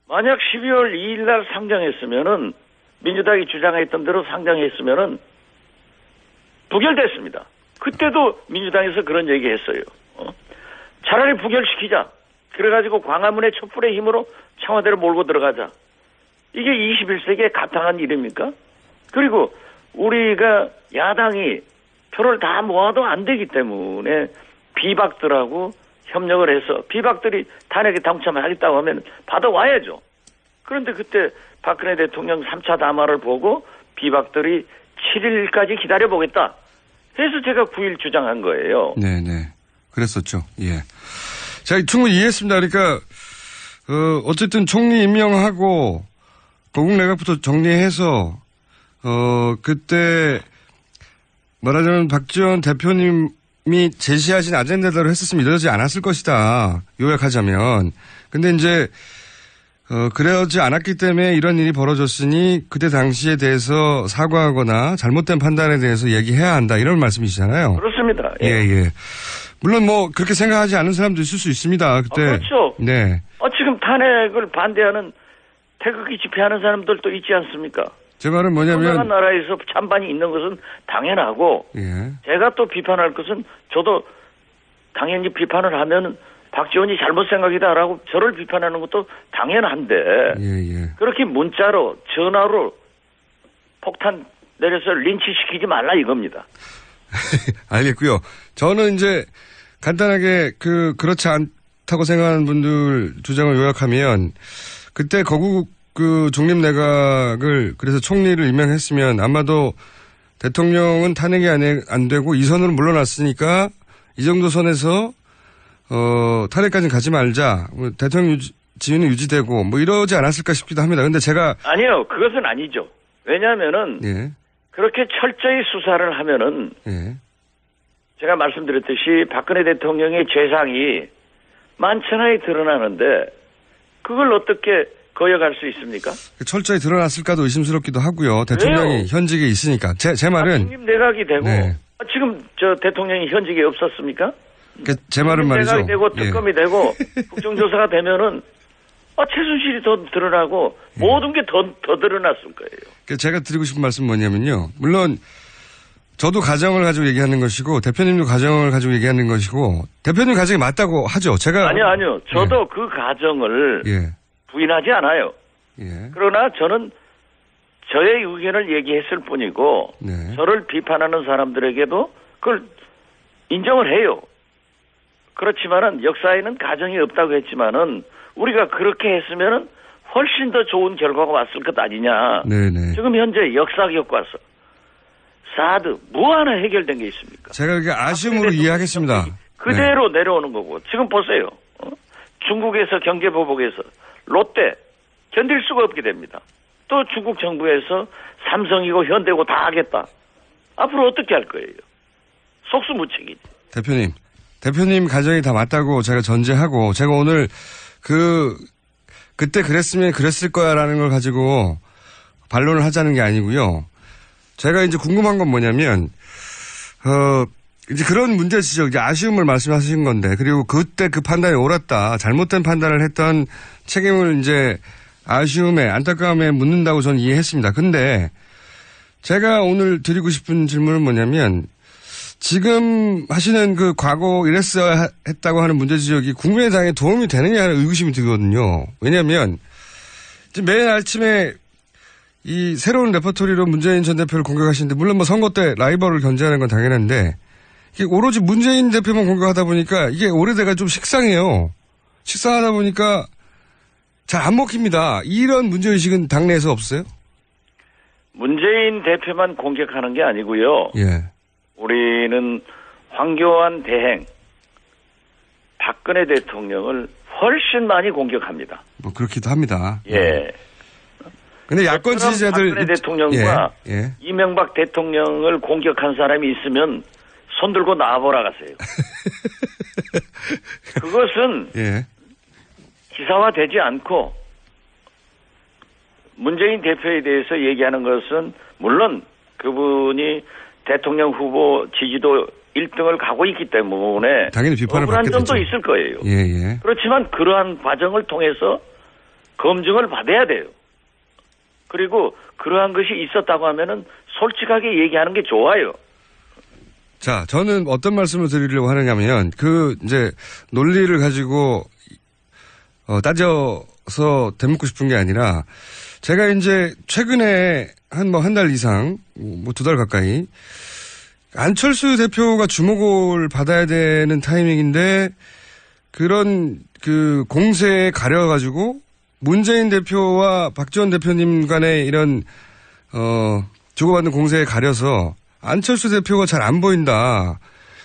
만약 12월 2일 날 상정했으면은 민주당이 주장했던 대로 상정했으면은 부결됐습니다. 그때도 민주당에서 그런 얘기했어요. 차라리 부결시키자. 그래가지고 광화문의 촛불의 힘으로 청와대를 몰고 들어가자. 이게 21세기에 가당한 일입니까? 그리고 우리가 야당이 표를 다 모아도 안 되기 때문에 비박들하고 협력을 해서 비박들이 탄핵에 당첨하겠다고 하면 받아와야죠. 그런데 그때 박근혜 대통령 3차 담화를 보고 비박들이 7일까지 기다려보겠다 해서 제가 9일 주장한 거예요. 네네. 그랬었죠. 예. 자, 충분히 이해했습니다. 그러니까, 어쨌든 총리 임명하고, 거국 내각부터 정리해서, 그때, 말하자면 박지원 대표님이 제시하신 아젠다대로 했었으면 이러지 않았을 것이다. 요약하자면. 근데 이제, 그러지 않았기 때문에 이런 일이 벌어졌으니 그때 당시에 대해서 사과하거나 잘못된 판단에 대해서 얘기해야 한다. 이런 말씀이시잖아요. 그렇습니다. 예, 예. 물론 뭐 그렇게 생각하지 않은 사람도 있을 수 있습니다. 그때. 그렇죠. 네. 지금 탄핵을 반대하는 태극기 집회하는 사람들도 있지 않습니까? 제 말은 뭐냐면. 건강한 나라에서 찬반이 있는 것은 당연하고. 예. 제가 또 비판할 것은 저도 당연히 비판을 하면은 박지원이 잘못 생각이다라고 저를 비판하는 것도 당연한데. 예. 그렇게 문자로 전화로 폭탄 내려서 린치시키지 말라 이겁니다. 알겠고요. 저는 이제 간단하게 그렇지 않다고 생각하는 분들 주장을 요약하면 그때 거국 중립 내각을 그래서 총리를 임명했으면 아마도 대통령은 탄핵이 안 되고 이 선으로 물러났으니까 이 정도 선에서 탄핵까지는 가지 말자. 대통령 지위는 유지되고 뭐 이러지 않았을까 싶기도 합니다. 근데 제가 아니요. 그것은 아니죠. 왜냐하면은 예. 그렇게 철저히 수사를 하면은 예. 제가 말씀드렸듯이 박근혜 대통령의 죄상이 만천하에 드러나는데 그걸 어떻게 거역할 수 있습니까? 철저히 드러났을까도 의심스럽기도 하고요. 대통령이 왜요? 현직에 있으니까. 제 말은. 중립 내각이 되고. 네. 지금 대통령이 현직에 없었습니까? 제 말은 말이죠. 내각이 되고 특검이 되고 국정조사가 되면은 최순실이 더 드러나고 모든 게 더 드러났을 거예요. 제가 드리고 싶은 말씀은 뭐냐면요. 물론 저도 가정을 가지고 얘기하는 것이고 대표님도 가정을 가지고 얘기하는 것이고 대표님 가정이 맞다고 하죠. 제가. 아니요. 저도 그 가정을 부인하지 않아요. 그러나 저는 저의 의견을 얘기했을 뿐이고 저를 비판하는 사람들에게도 그걸 인정을 해요. 그렇지만은 역사에는 가정이 없다고 했지만은 우리가 그렇게 했으면은 훨씬 더 좋은 결과가 왔을 것 아니냐. 네네. 지금 현재 역사 교과서 사드 뭐 하나 해결된 게 있습니까? 제가 이렇게 아쉬움으로 이해하겠습니다. 그대로 내려오는 거고 지금 보세요. 중국에서 경제보복에서 롯데 견딜 수가 없게 됩니다. 또 중국 정부에서 삼성이고 현대고 다 하겠다. 앞으로 어떻게 할 거예요? 속수무책이지. 대표님 가정이 다 맞다고 제가 전제하고 제가 오늘 그때 그랬으면 그랬을 거야라는 걸 가지고 반론을 하자는 게 아니고요. 제가 이제 궁금한 건 뭐냐면 이제 그런 문제 지적, 이제 아쉬움을 말씀하신 건데 그리고 그때 그 판단이 옳았다, 잘못된 판단을 했던 책임을 이제 아쉬움에 안타까움에 묻는다고 저는 이해했습니다. 근데 제가 오늘 드리고 싶은 질문은 뭐냐면 지금 하시는 그 과거 이랬어야 했다고 하는 문제 지적이 국민의당에 도움이 되느냐 하는 의구심이 들거든요. 왜냐하면 지금 매일 아침에 이 새로운 레퍼토리로 문재인 전 대표를 공격하시는데 물론 뭐 선거 때 라이벌을 견제하는 건 당연한데 이게 오로지 문재인 대표만 공격하다 보니까 이게 오래돼가 좀 식상해요. 식상하다 보니까 잘 안 먹힙니다. 이런 문제의식은 당내에서 없어요? 문재인 대표만 공격하는 게 아니고요. 예. 우리는 황교안 대행, 박근혜 대통령을 훨씬 많이 공격합니다. 뭐 그렇기도 합니다. 예. 근데 야권 지지자들 박근혜 대통령과 예. 이명박 대통령을 공격한 사람이 있으면 손 들고 나와보라 가세요. 그것은 예. 기사화되지 않고 문재인 대표에 대해서 얘기하는 것은 물론 그분이 대통령 후보 지지도 1등을 가고 있기 때문에 당연히 비판을 억울한 받게 점도 되죠. 있을 거예요. 예. 그렇지만 그러한 과정을 통해서 검증을 받아야 돼요. 그리고 그러한 것이 있었다고 하면은 솔직하게 얘기하는 게 좋아요. 자, 저는 어떤 말씀을 드리려고 하느냐면 이제 논리를 가지고 따져서 되묻고 싶은 게 아니라 제가 이제 최근에 한 달 이상, 뭐 2달 가까이 안철수 대표가 주목을 받아야 되는 타이밍인데 그런 공세에 가려가지고 문재인 대표와 박지원 대표님 간의 이런 주고받는 공세에 가려서 안철수 대표가 잘 안 보인다.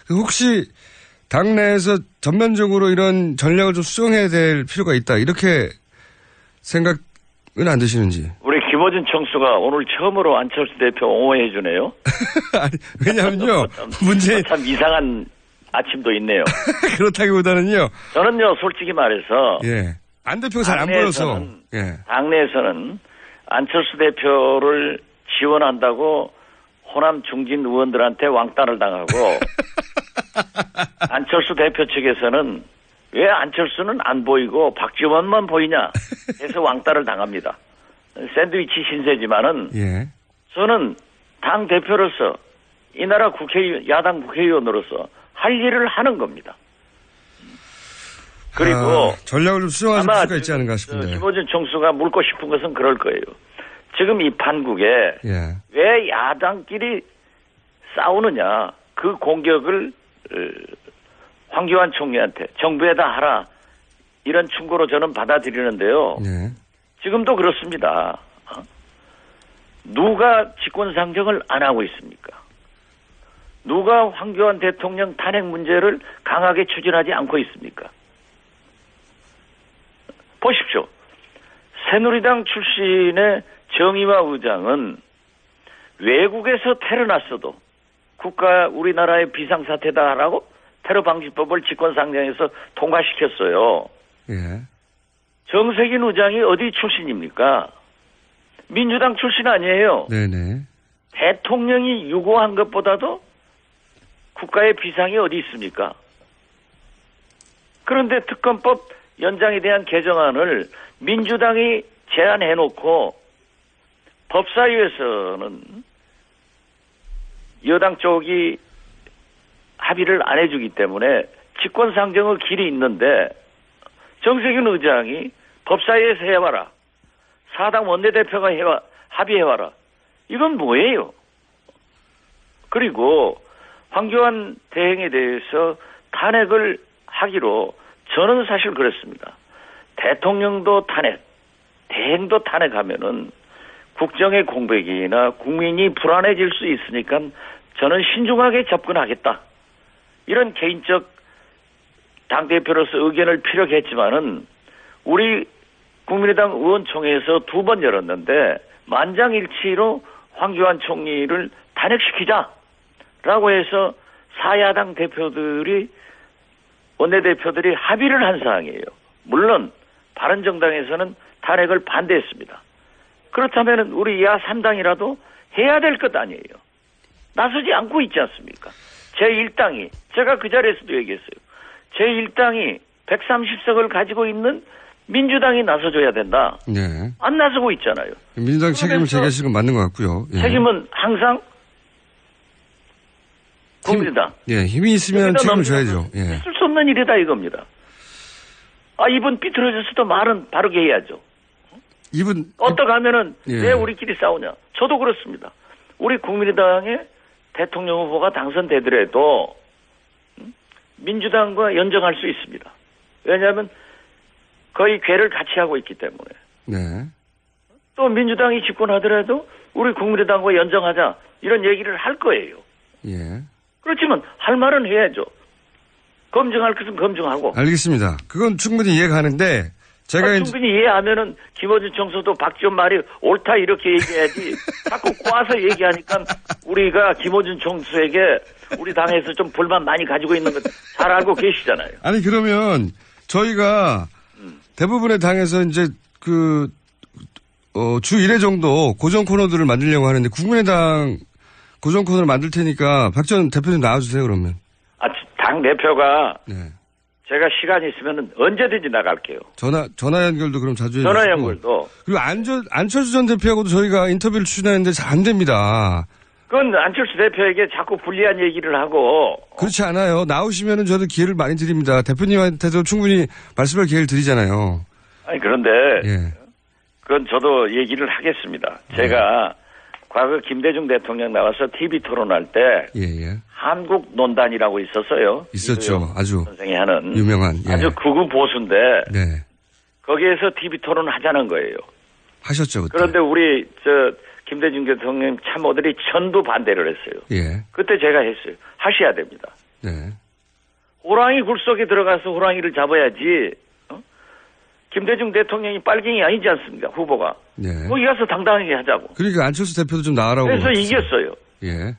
혹시 당내에서 전면적으로 이런 전략을 좀 수정해야 될 필요가 있다. 이렇게 생각은 안 드시는지. 우리 김어준 총수가 오늘 처음으로 안철수 대표 옹호해 주네요. 왜냐면요. 문재인 참 이상한 아침도 있네요. 그렇다기보다는요. 저는요 솔직히 말해서 예. 안 대표가 잘 안 보여서 예. 당내에서는 안철수 대표를 지원한다고 호남 중진 의원들한테 왕따를 당하고 안철수 대표 측에서는 왜 안철수는 안 보이고 박지원만 보이냐 해서 왕따를 당합니다. 샌드위치 신세지만은 예. 저는 당 대표로서 이 나라 야당 국회의원으로서 할 일을 하는 겁니다. 그리고 전략을 좀 수정할 필요가 있지 않은가 싶은데. 김어준 총수가 묻고 싶은 것은 그럴 거예요. 지금 이 판국에 예. 왜 야당끼리 싸우느냐. 그 공격을 황교안 총리한테 정부에다 하라. 이런 충고로 저는 받아들이는데요. 예. 지금도 그렇습니다. 누가 직권상정을 안 하고 있습니까? 누가 황교안 대통령 탄핵 문제를 강하게 추진하지 않고 있습니까? 보십시오. 새누리당 출신의 정의화 의장은 외국에서 테러 났어도 우리나라의 비상사태다라고 테러방지법을 직권상정해서 통과시켰어요. 예. 정세균 의장이 어디 출신입니까? 민주당 출신 아니에요. 네네. 대통령이 유고한 것보다도 국가의 비상이 어디 있습니까? 그런데 특검법 연장에 대한 개정안을 민주당이 제안해놓고 법사위에서는 여당 쪽이 합의를 안 해주기 때문에 직권상정의 길이 있는데 정세균 의장이 법사위에서 해봐라. 사당 원내대표가 합의해봐라. 이건 뭐예요? 그리고 황교안 대행에 대해서 탄핵을 하기로 저는 사실 그랬습니다. 대통령도 탄핵, 대행도 탄핵하면은 국정의 공백이나 국민이 불안해질 수 있으니까 저는 신중하게 접근하겠다. 이런 개인적 당대표로서 의견을 피력했지만은 우리 국민의당 의원총회에서 2번 열었는데 만장일치로 황교안 총리를 탄핵시키자라고 해서 사야당 원내대표들이 합의를 한 사항이에요. 물론 바른정당에서는 탄핵을 반대했습니다. 그렇다면 우리 야 3당이라도 해야 될 것 아니에요. 나서지 않고 있지 않습니까? 제1당이 제가 그 자리에서도 얘기했어요. 제1당이 130석을 가지고 있는 민주당이 나서줘야 된다. 네. 안 나서고 있잖아요. 민주당 책임을 제기하시는 건 맞는 것 같고요. 예. 책임은 항상 국민의당. 힘이 있으면 책임을 져야죠. 예. 있을 수 없는 일이다 이겁니다. 이분 삐뚤어졌어도 말은 바르게 해야죠. 어떡하면은 왜 우리끼리 싸우냐. 저도 그렇습니다. 우리 국민의당의 대통령 후보가 당선되더라도 민주당과 연정할 수 있습니다. 왜냐하면 거의 궤를 같이 하고 있기 때문에. 네. 또 민주당이 집권하더라도 우리 국민의당과 연정하자 이런 얘기를 할 거예요. 예. 그렇지만 할 말은 해야죠. 검증할 것은 검증하고. 알겠습니다. 그건 충분히 이해가 가는데 제가 충분히 이해하면은 김어준 총수도 박지원 말이 옳다 이렇게 얘기해야지 자꾸 꼬아서 얘기하니까 우리가 김어준 총수에게 우리 당에서 좀 불만 많이 가지고 있는 거 잘 알고 계시잖아요. 아니 그러면 저희가 대부분의 당에서 이제 주 1회 정도 고정 코너들을 만들려고 하는데 국민의당 고정 코너를 만들 테니까 박 전 대표님 나와주세요 그러면. 당 대표가 네. 제가 시간이 있으면 언제든지 나갈게요. 전화 연결도 그럼 자주 해주시고. 전화 연결도. 그리고 안철수 전 대표하고도 저희가 인터뷰를 추진하는데 잘 안 됩니다. 그건 안철수 대표에게 자꾸 불리한 얘기를 하고. 그렇지 않아요. 나오시면은 저도 기회를 많이 드립니다. 대표님한테도 충분히 말씀할 기회를 드리잖아요. 아니 그런데 그건 저도 얘기를 하겠습니다. 제가 과거 김대중 대통령 나와서 TV 토론할 때 한국 논단이라고 있었어요. 있었죠. 아주 선생이 하는 유명한 아주 극우 보수인데 네. 거기에서 TV 토론을 하자는 거예요. 하셨죠. 그때. 그런데 우리 김대중 대통령 참모들이 전부 반대를 했어요. 예. 그때 제가 했어요. 하셔야 됩니다. 네. 호랑이 굴 속에 들어가서 호랑이를 잡아야지. 김대중 대통령이 빨갱이 아니지 않습니까? 후보가. 네. 거기 가서 당당하게 하자고. 그러니까 안철수 대표도 좀 나가라고. 그래서 이겼어요. 예.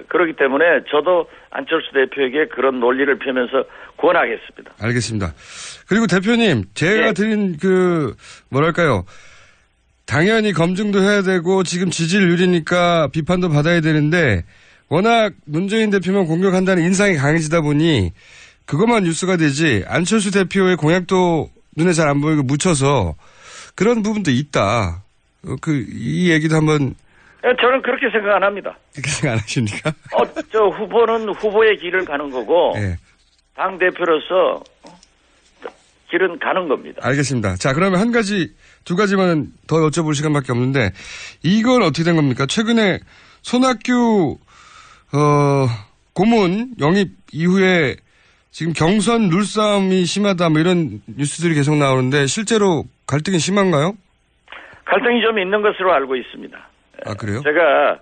그렇기 때문에 저도 안철수 대표에게 그런 논리를 펴면서 권하겠습니다. 알겠습니다. 그리고 대표님, 제가 드린 뭐랄까요. 당연히 검증도 해야 되고 지금 지지율이니까 비판도 받아야 되는데 워낙 문재인 대표만 공격한다는 인상이 강해지다 보니 그것만 뉴스가 되지 안철수 대표의 공약도 눈에 잘 안 보이고 묻혀서 그런 부분도 있다. 이 얘기도 한번. 저는 그렇게 생각 안 합니다. 그렇게 생각 안 하십니까? 저 후보는 후보의 길을 가는 거고 당 대표로서 길은 가는 겁니다. 알겠습니다. 자, 그러면 두 가지만 더 여쭤볼 시간밖에 없는데 이건 어떻게 된 겁니까? 최근에 손학규 고문 영입 이후에 지금 경선 룰싸움이 심하다 뭐 이런 뉴스들이 계속 나오는데 실제로 갈등이 심한가요? 갈등이 좀 있는 것으로 알고 있습니다. 아, 그래요? 제가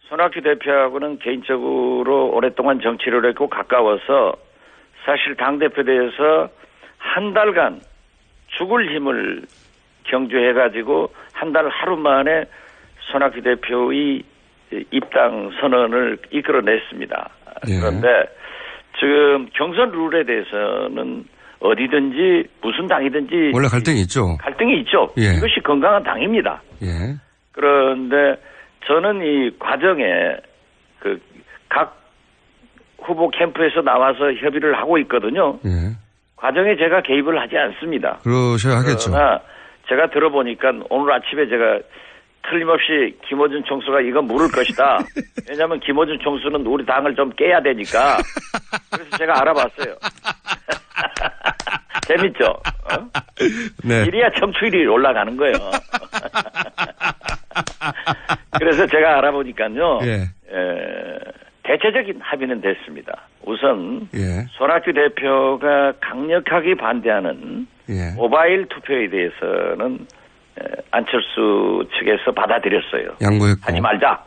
손학규 대표하고는 개인적으로 오랫동안 정치를 했고 가까워서 사실 당대표에 대해서 한 달간 죽을 힘을 경주해가지고 한 달 하루 만에 손학규 대표의 입당 선언을 이끌어냈습니다. 그런데 지금 경선 룰에 대해서는 어디든지 무슨 당이든지 원래 갈등이 있죠. 갈등이 있죠. 이것이 건강한 당입니다. 그런데 저는 이 과정에 각 후보 캠프에서 나와서 협의를 하고 있거든요. 과정에 제가 개입을 하지 않습니다. 그러셔야 하겠죠. 그러나 제가 들어보니까 오늘 아침에 제가 틀림없이 김어준 총수가 이거 물을 것이다. 왜냐하면 김어준 총수는 우리 당을 좀 깨야 되니까. 그래서 제가 알아봤어요. 재밌죠? 네. 이래야 청취율이 올라가는 거예요. 그래서 제가 알아보니까요. 대체적인 합의는 됐습니다. 우선 손학규 대표가 강력하게 반대하는 모바일 투표에 대해서는 안철수 측에서 받아들였어요. 양보했고. 하지 말자.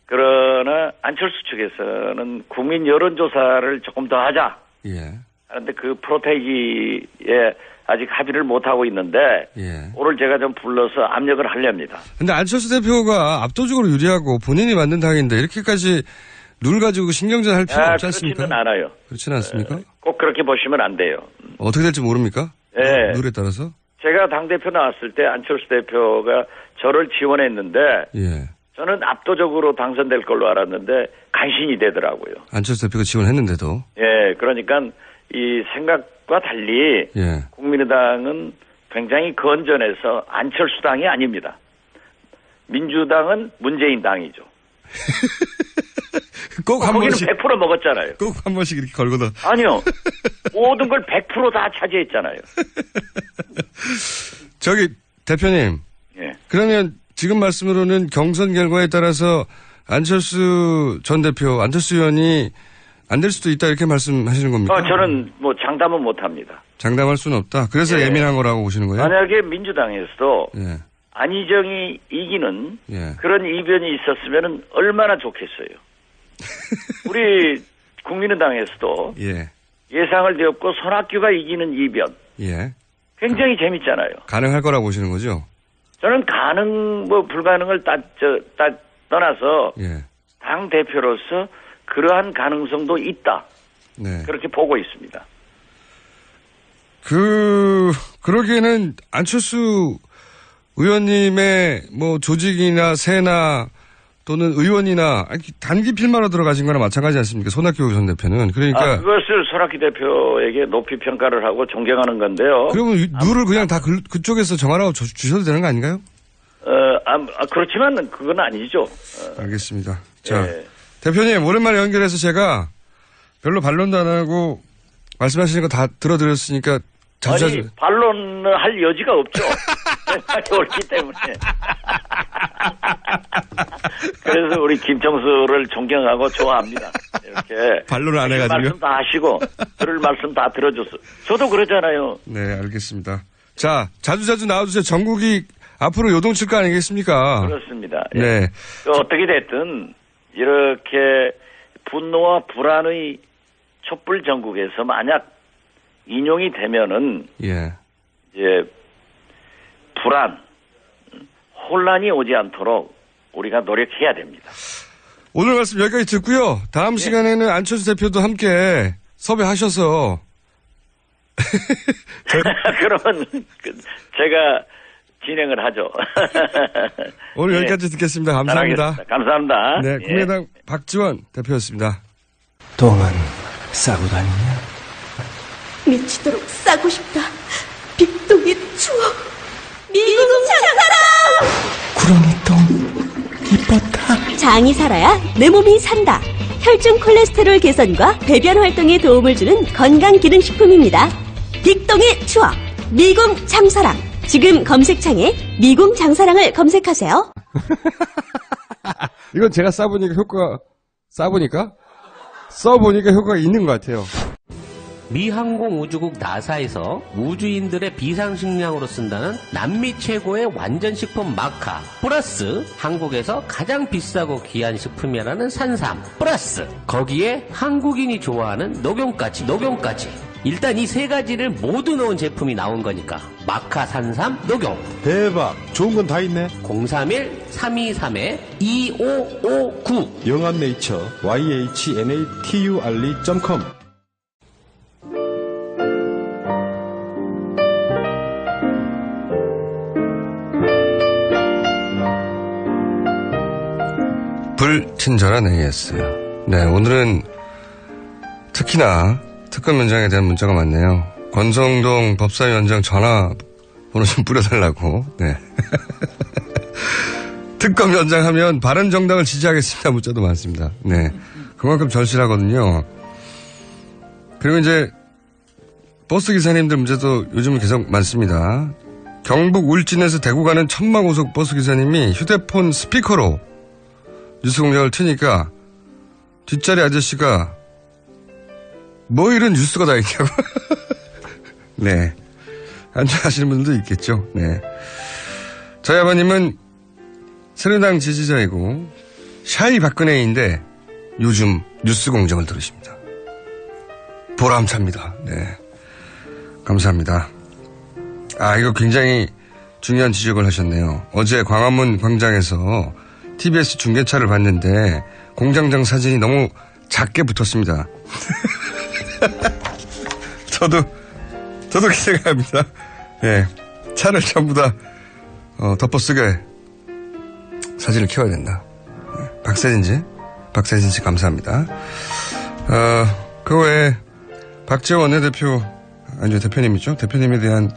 그러나 안철수 측에서는 국민 여론조사를 조금 더 하자. 그런데 그 프로테이지에 아직 합의를 못하고 있는데 오늘 제가 좀 불러서 압력을 하렵니다. 근데 안철수 대표가 압도적으로 유리하고 본인이 만든 당인데 이렇게까지 룰 가지고 신경전 할 필요 없지 않습니까? 그렇지는 않아요. 그렇지는 않습니까? 꼭 그렇게 보시면 안 돼요. 어떻게 될지 모릅니까? 네. 룰에 따라서? 제가 당대표 나왔을 때 안철수 대표가 저를 지원했는데 저는 압도적으로 당선될 걸로 알았는데 간신히 되더라고요. 안철수 대표가 지원했는데도? 그러니까 이 생각과 달리 국민의당은 굉장히 건전해서 안철수 당이 아닙니다. 민주당은 문재인 당이죠. 꼭 한 번씩. 100% 먹었잖아요. 꼭 한 번씩 이렇게 걸고도. 아니요. 모든 걸 100% 다 차지했잖아요. 저기, 대표님. 그러면 지금 말씀으로는 경선 결과에 따라서 안철수 전 대표, 안철수 의원이 안 될 수도 있다 이렇게 말씀하시는 겁니까? 저는 뭐 장담은 못 합니다. 장담할 수는 없다. 그래서 예민한 거라고 보시는 거예요? 만약에 민주당에서도 안희정이 이기는 그런 이변이 있었으면 얼마나 좋겠어요. 우리 국민의당에서도 예. 예상을 뒤엎고 손학규가 이기는 이변. 예. 굉장히 재밌잖아요. 가능할 거라고 보시는 거죠? 저는 가능, 불가능을 떠나서 예. 당 대표로서 그러한 가능성도 있다. 네. 그렇게 보고 있습니다. 그러기에는 안철수 의원님의 조직이나 세나 또는 의원이나 단기 필마로 들어가신 거나 마찬가지 않습니까? 손학규 전 대표는. 그러니까. 그것을 손학규 대표에게 높이 평가를 하고 존경하는 건데요. 그러면 룰을 그냥 다 그쪽에서 정하라고 주셔도 되는 거 아닌가요? 그렇지만 그건 아니죠. 알겠습니다. 자, 대표님, 오랜만에 연결해서 제가 별로 반론도 안 하고 말씀하시는 거 다 들어드렸으니까 자주 반론을 할 여지가 없죠. 말이 옳기 때문에. 그래서 우리 김정수를 존경하고 좋아합니다. 이렇게 반론을 안 해가지고요. 말씀 다 하시고 들을 말씀 다 들어줘서 저도 그러잖아요. 네, 알겠습니다. 자, 자주 나와주세요. 전국이 앞으로 요동칠 거 아니겠습니까? 그렇습니다. 네. 어떻게 됐든 이렇게 분노와 불안의 촛불 전국에서 만약 인용이 되면은 예. 이제 불안, 혼란이 오지 않도록 우리가 노력해야 됩니다. 오늘 말씀 여기까지 듣고요. 다음 시간에는 안철수 대표도 함께 섭외하셔서 그러면 제가 진행을 하죠. 오늘 여기까지 듣겠습니다. 감사합니다. 감사합니다. 네, 국민의당 박지원 대표였습니다. 똥은 싸고 다니냐? 미치도록 싸고 싶다. 빅동의 추억. 미국 장사랑! 구렁이 똥 이뻤다. 장이 살아야 내 몸이 산다. 혈중 콜레스테롤 개선과 배변 활동에 도움을 주는 건강기능식품입니다. 빅동의 추억. 미궁 장사랑. 지금 검색창에 미궁 장사랑을 검색하세요. 이건 제가 써보니까 효과가 있는 것 같아요. 미 항공우주국 나사에서 우주인들의 비상식량으로 쓴다는 남미 최고의 완전식품 마카 플러스 한국에서 가장 비싸고 귀한 식품이라는 산삼 플러스 거기에 한국인이 좋아하는 녹용까지 일단 이 세 가지를 모두 넣은 제품이 나온 거니까 마카 산삼 녹용 대박 좋은 건 다 있네. 031-323-2559 영한네이처 yhnatury.com 불친절한 AS. 네, 오늘은 특히나 특검 연장에 대한 문자가 많네요. 권성동 법사위원장 전화번호 좀 뿌려달라고. 네. 특검 연장하면 바른정당을 지지하겠습니다. 문자도 많습니다. 네. 그만큼 절실하거든요. 그리고 이제 버스 기사님들 문제도 요즘은 계속 많습니다. 경북 울진에서 대구 가는 천마고속 버스 기사님이 휴대폰 스피커로 뉴스 공장을 트니까 뒷자리 아저씨가 뭐 이런 뉴스가 다 있냐고. 네. 안전하시는 분들도 있겠죠. 네. 저희 아버님은 새누리당 지지자이고 샤이 박근혜인데 요즘 뉴스 공장을 들으십니다. 보람찹니다. 네. 감사합니다. 이거 굉장히 중요한 지적을 하셨네요. 어제 광화문 광장에서 TBS 중계차를 봤는데 공장장 사진이 너무 작게 붙었습니다. 저도 그렇게 생각합니다. 예. 차를 전부 다, 덮어쓰게 사진을 키워야 된다. 박세진 씨 감사합니다. 그 외에 박지원 원내대표, 대표님이죠. 대표님에 대한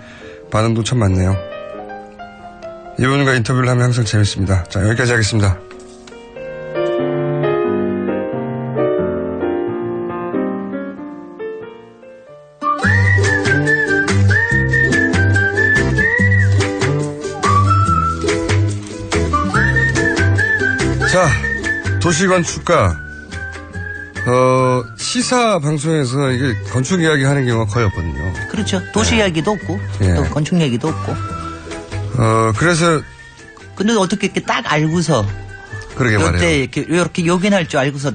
반응도 참 많네요. 이분과 인터뷰를 하면 항상 재밌습니다. 자, 여기까지 하겠습니다. 자, 도시건축가, 시사 방송에서 이게 건축 이야기 하는 경우가 거의 없거든요. 그렇죠. 도시 이야기도 없고, 또 건축 얘기도 없고. 그래서. 근데 어떻게 이렇게 딱 알고서 그러게 말해요. 이렇게 요긴할 줄 알고서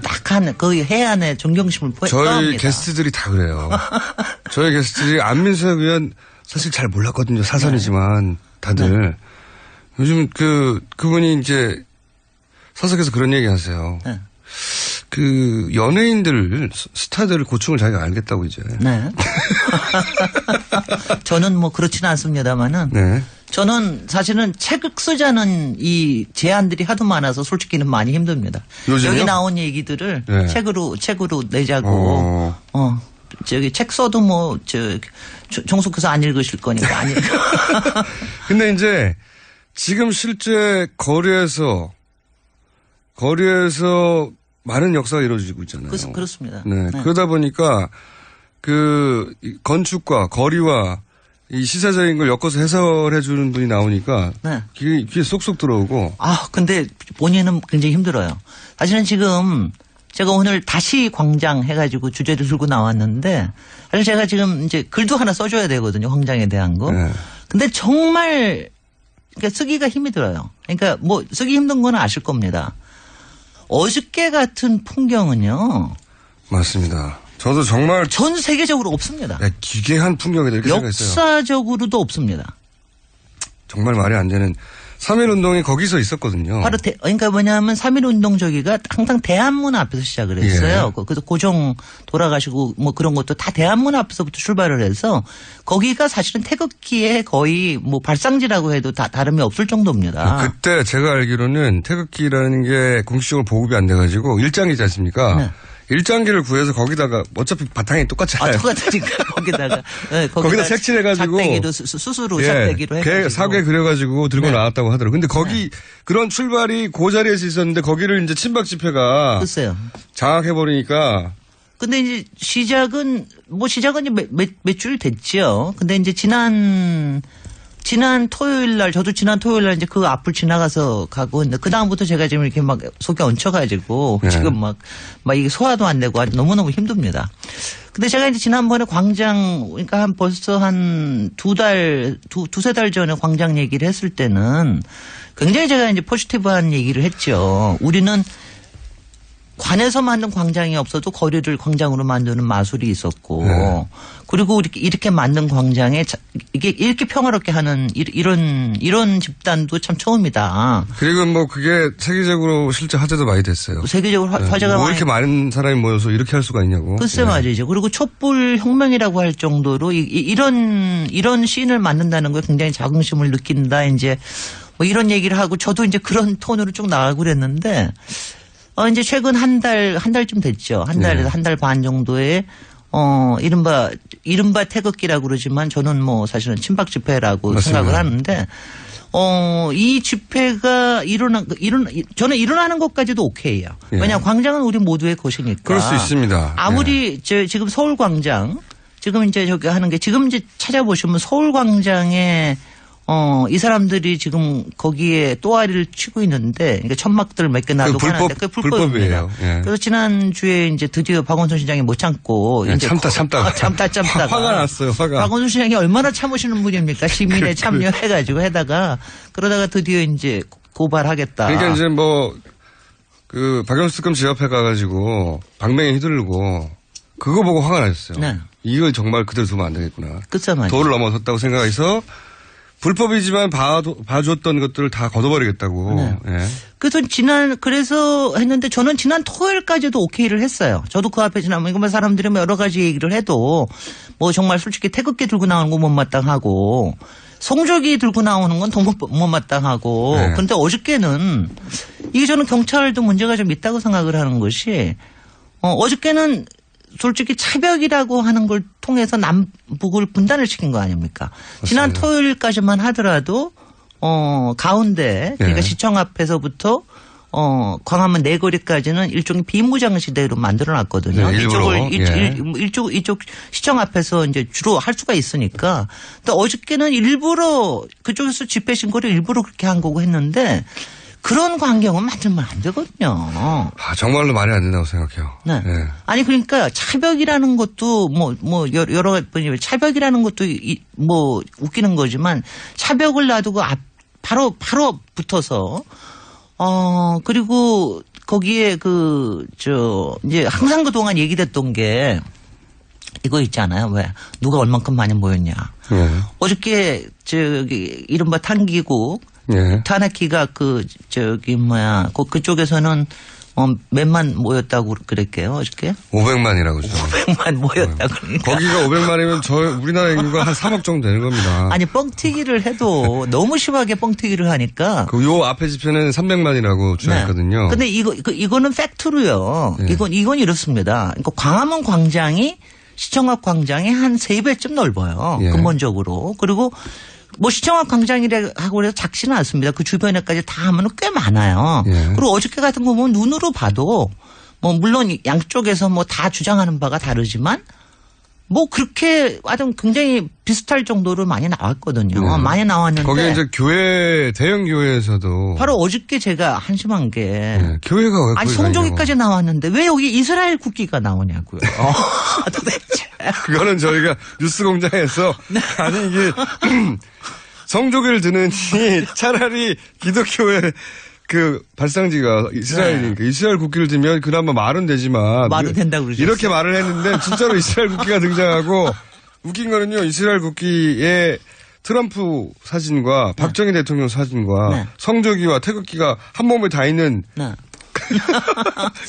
거의 해안의 존경심을 저희 표합니다. 게스트들이 다 그래요. 저희 게스트들이 안민석 의원 사실 잘 몰랐거든요. 사선이지만 다들. 요즘 그분이 이제 사석에서 그런 얘기 하세요. 네. 연예인들, 스타들 고충을 자기가 알겠다고 이제. 네. 저는 뭐 그렇지는 않습니다만은. 네. 저는 사실은 책을 쓰자는 이 제안들이 하도 많아서 솔직히는 많이 힘듭니다. 요즘요? 여기 나온 얘기들을 네. 책으로 내자고. 책 써도 뭐, 종속해서 안 읽으실 거니까 안 읽어. 근데 이제 지금 실제 거리에서 많은 역사가 이루어지고 있잖아요. 그렇습니다. 네. 그러다 보니까 건축과 거리와 이 시사적인 걸 엮어서 해설해 주는 분이 나오니까 네. 귀에 쏙쏙 들어오고. 근데 본인은 굉장히 힘들어요. 사실은 지금 제가 오늘 다시 광장 해가지고 주제를 들고 나왔는데 사실 제가 지금 이제 글도 하나 써줘야 되거든요. 광장에 대한 거. 네. 근데 정말 그러니까 쓰기가 힘이 들어요. 그러니까 뭐 쓰기 힘든 건 아실 겁니다. 어저께 같은 풍경은요. 맞습니다. 저도 정말 전 세계적으로 없습니다. 기괴한 풍경이다 이렇게 생각했어요. 역사적으로도 없습니다. 정말 말이 안 되는 3.1 운동이 거기서 있었거든요. 바로 그러니까 뭐냐면 3.1 운동 저기가 항상 대한문 앞에서 시작을 했어요. 예. 그래서 고종 돌아가시고 뭐 그런 것도 다 대한문 앞에서부터 출발을 해서 거기가 사실은 태극기에 거의 뭐 발상지라고 해도 다름이 없을 정도입니다. 그때 제가 알기로는 태극기라는 게 공식적으로 보급이 안 돼가지고 일장기지 않습니까? 네. 일장기를 구해서 거기다가 어차피 바탕이 똑같잖아요. 똑같으니까 거기다가 거기다 색칠해가지고 작대기도 스스로 작대기로 해가지고 사괴 그려가지고 들고 나왔다고 하더라고요. 근데 거기 그런 출발이 그 자리에서 있었는데 거기를 이제 친박 집회가 글쎄요. 장악해버리니까. 근데 이제 시작은 이제 몇 주 됐죠. 근데 이제 지난 토요일 날 저도 지난 토요일 날 이제 그 앞을 지나가서 가고 있는데 그 다음부터 제가 지금 이렇게 막 속에 얹혀가지고 지금 막 이게 소화도 안 되고 아주 너무너무 힘듭니다. 근데 제가 이제 지난번에 광장 그러니까 벌써 한 두세 달 전에 광장 얘기를 했을 때는 굉장히 제가 이제 포지티브한 얘기를 했죠. 우리는 관에서 만든 광장이 없어도 거리를 광장으로 만드는 마술이 있었고 그리고 이렇게 만든 광장에 이게 이렇게 평화롭게 하는 이런 집단도 참 처음이다. 그리고 뭐 그게 세계적으로 실제 화제도 많이 됐어요. 세계적으로 화제가 뭐 이렇게 많은 사람이 모여서 이렇게 할 수가 있냐고. 글쎄 말이죠. 그리고 촛불 혁명이라고 할 정도로 이런 씬을 만든다는 거에 굉장히 자긍심을 느낀다. 이제 뭐 이런 얘기를 하고 저도 이제 그런 톤으로 쭉 나가고 그랬는데 이제 최근 한 달쯤 됐죠. 한 달 반 정도에, 이른바 태극기라고 그러지만 저는 뭐 사실은 친박 집회라고 맞습니다. 생각을 하는데, 이 집회가 저는 일어나는 것까지도 오케이예요. 왜냐하면 광장은 우리 모두의 것이니까. 그럴 수 있습니다. 아무리 지금 서울 광장, 지금 이제 저기 하는 게 지금 이제 찾아보시면 서울 광장에 이 사람들이 지금 거기에 또아리를 치고 있는데, 그러니까 천막들 몇 개 놔두고 하는데, 그게 불법이에요. 예. 그래서 지난주에 이제 드디어 박원순 시장이 못 참고, 이제 참다가. 화가 났어요, 화가. 박원순 시장이 얼마나 참으시는 분입니까? 시민에 참여해가지고 그러다가 드디어 이제 고발하겠다. 그러니까 이제 박영수 특검 집 앞에 가가지고 방맹이 휘두르고, 그거 보고 화가 나셨어요. 네. 이걸 정말 그대로 두면 안 되겠구나. 그쵸, 맞아요. 도를 넘어섰다고 생각해서, 불법이지만 봐줬던 것들을 다 걷어버리겠다고. 네. 예. 그래서 했는데 저는 지난 토요일까지도 오케이를 했어요. 저도 그 앞에 지나면 사람들이 여러 가지 얘기를 해도 뭐 정말 솔직히 태극기 들고 나오는 거 못마땅하고 성조기 들고 나오는 건 더 못마땅하고. 네. 그런데 어저께는 이게 저는 경찰도 문제가 좀 있다고 생각을 하는 것이 어저께는 솔직히 차벽이라고 하는 걸 통해서 남북을 분단을 시킨 거 아닙니까? 맞습니다. 지난 토요일까지만 하더라도 가운데 그러니까 시청 앞에서부터 광화문 내거리까지는 일종의 비무장 시대로 만들어놨거든요. 이쪽 시청 앞에서 이제 주로 할 수가 있으니까. 또 어저께는 일부러 그쪽에서 집회 신고를 일부러 그렇게 한 거고 했는데. 그런 광경은 만들면 안 되거든요. 정말로 말이 안 된다고 생각해요. 네. 아니, 그러니까 차벽이라는 것도 여러 분이 차벽이라는 것도 웃기는 거지만 차벽을 놔두고 바로 붙어서 그리고 거기에 이제 항상 그동안 얘기됐던 게 이거 있잖아요. 왜? 누가 얼만큼 많이 모였냐. 어저께 이른바 탄기국 탄핵기가 그쪽에서는 몇만 모였다고 그랬게요, 어저께? 500만이라고 죠. 500만 모였다고 그러니까. 거기가 500만이면 우리나라 인구가 한 3억 정도 되는 겁니다. 아니, 뻥튀기를 해도 너무 심하게 뻥튀기를 하니까. 요 앞에 지표는 300만이라고 주장했거든요. 네. 근데 이거는 팩트로요. 네. 이건 이렇습니다. 그러니까 광화문 광장이 시청 앞 광장이 한 3배쯤 넓어요. 예. 근본적으로. 그리고 시청 앞 광장이라고 해서 작지는 않습니다. 그 주변에까지 다 하면 꽤 많아요. 예. 그리고 어저께 같은 거 보면 눈으로 봐도 물론 양쪽에서 다 주장하는 바가 다르지만 그렇게 하여튼 굉장히 비슷할 정도로 많이 나왔거든요. 네. 많이 나왔는데. 거기 이제 대형 교회에서도. 바로 어저께 제가 한심한 게. 네. 교회가 왜 아니, 성조기까지 나왔는데 왜 여기 이스라엘 국기가 나오냐고요. 도대체. 그거는 저희가 뉴스 공장에서. 네. 아니, 이게 성조기를 드느니 차라리 기독교회 발상지가 이스라엘이니까 이스라엘 국기를 들면 그나마 말은 되지만 말은 된다고 그러셨어요. 이렇게 말을 했는데 진짜로 이스라엘 국기가 등장하고 웃긴 거는요. 이스라엘 국기에 트럼프 사진과 박정희 대통령 사진과 성조기와 태극기가 한 몸에 다 있는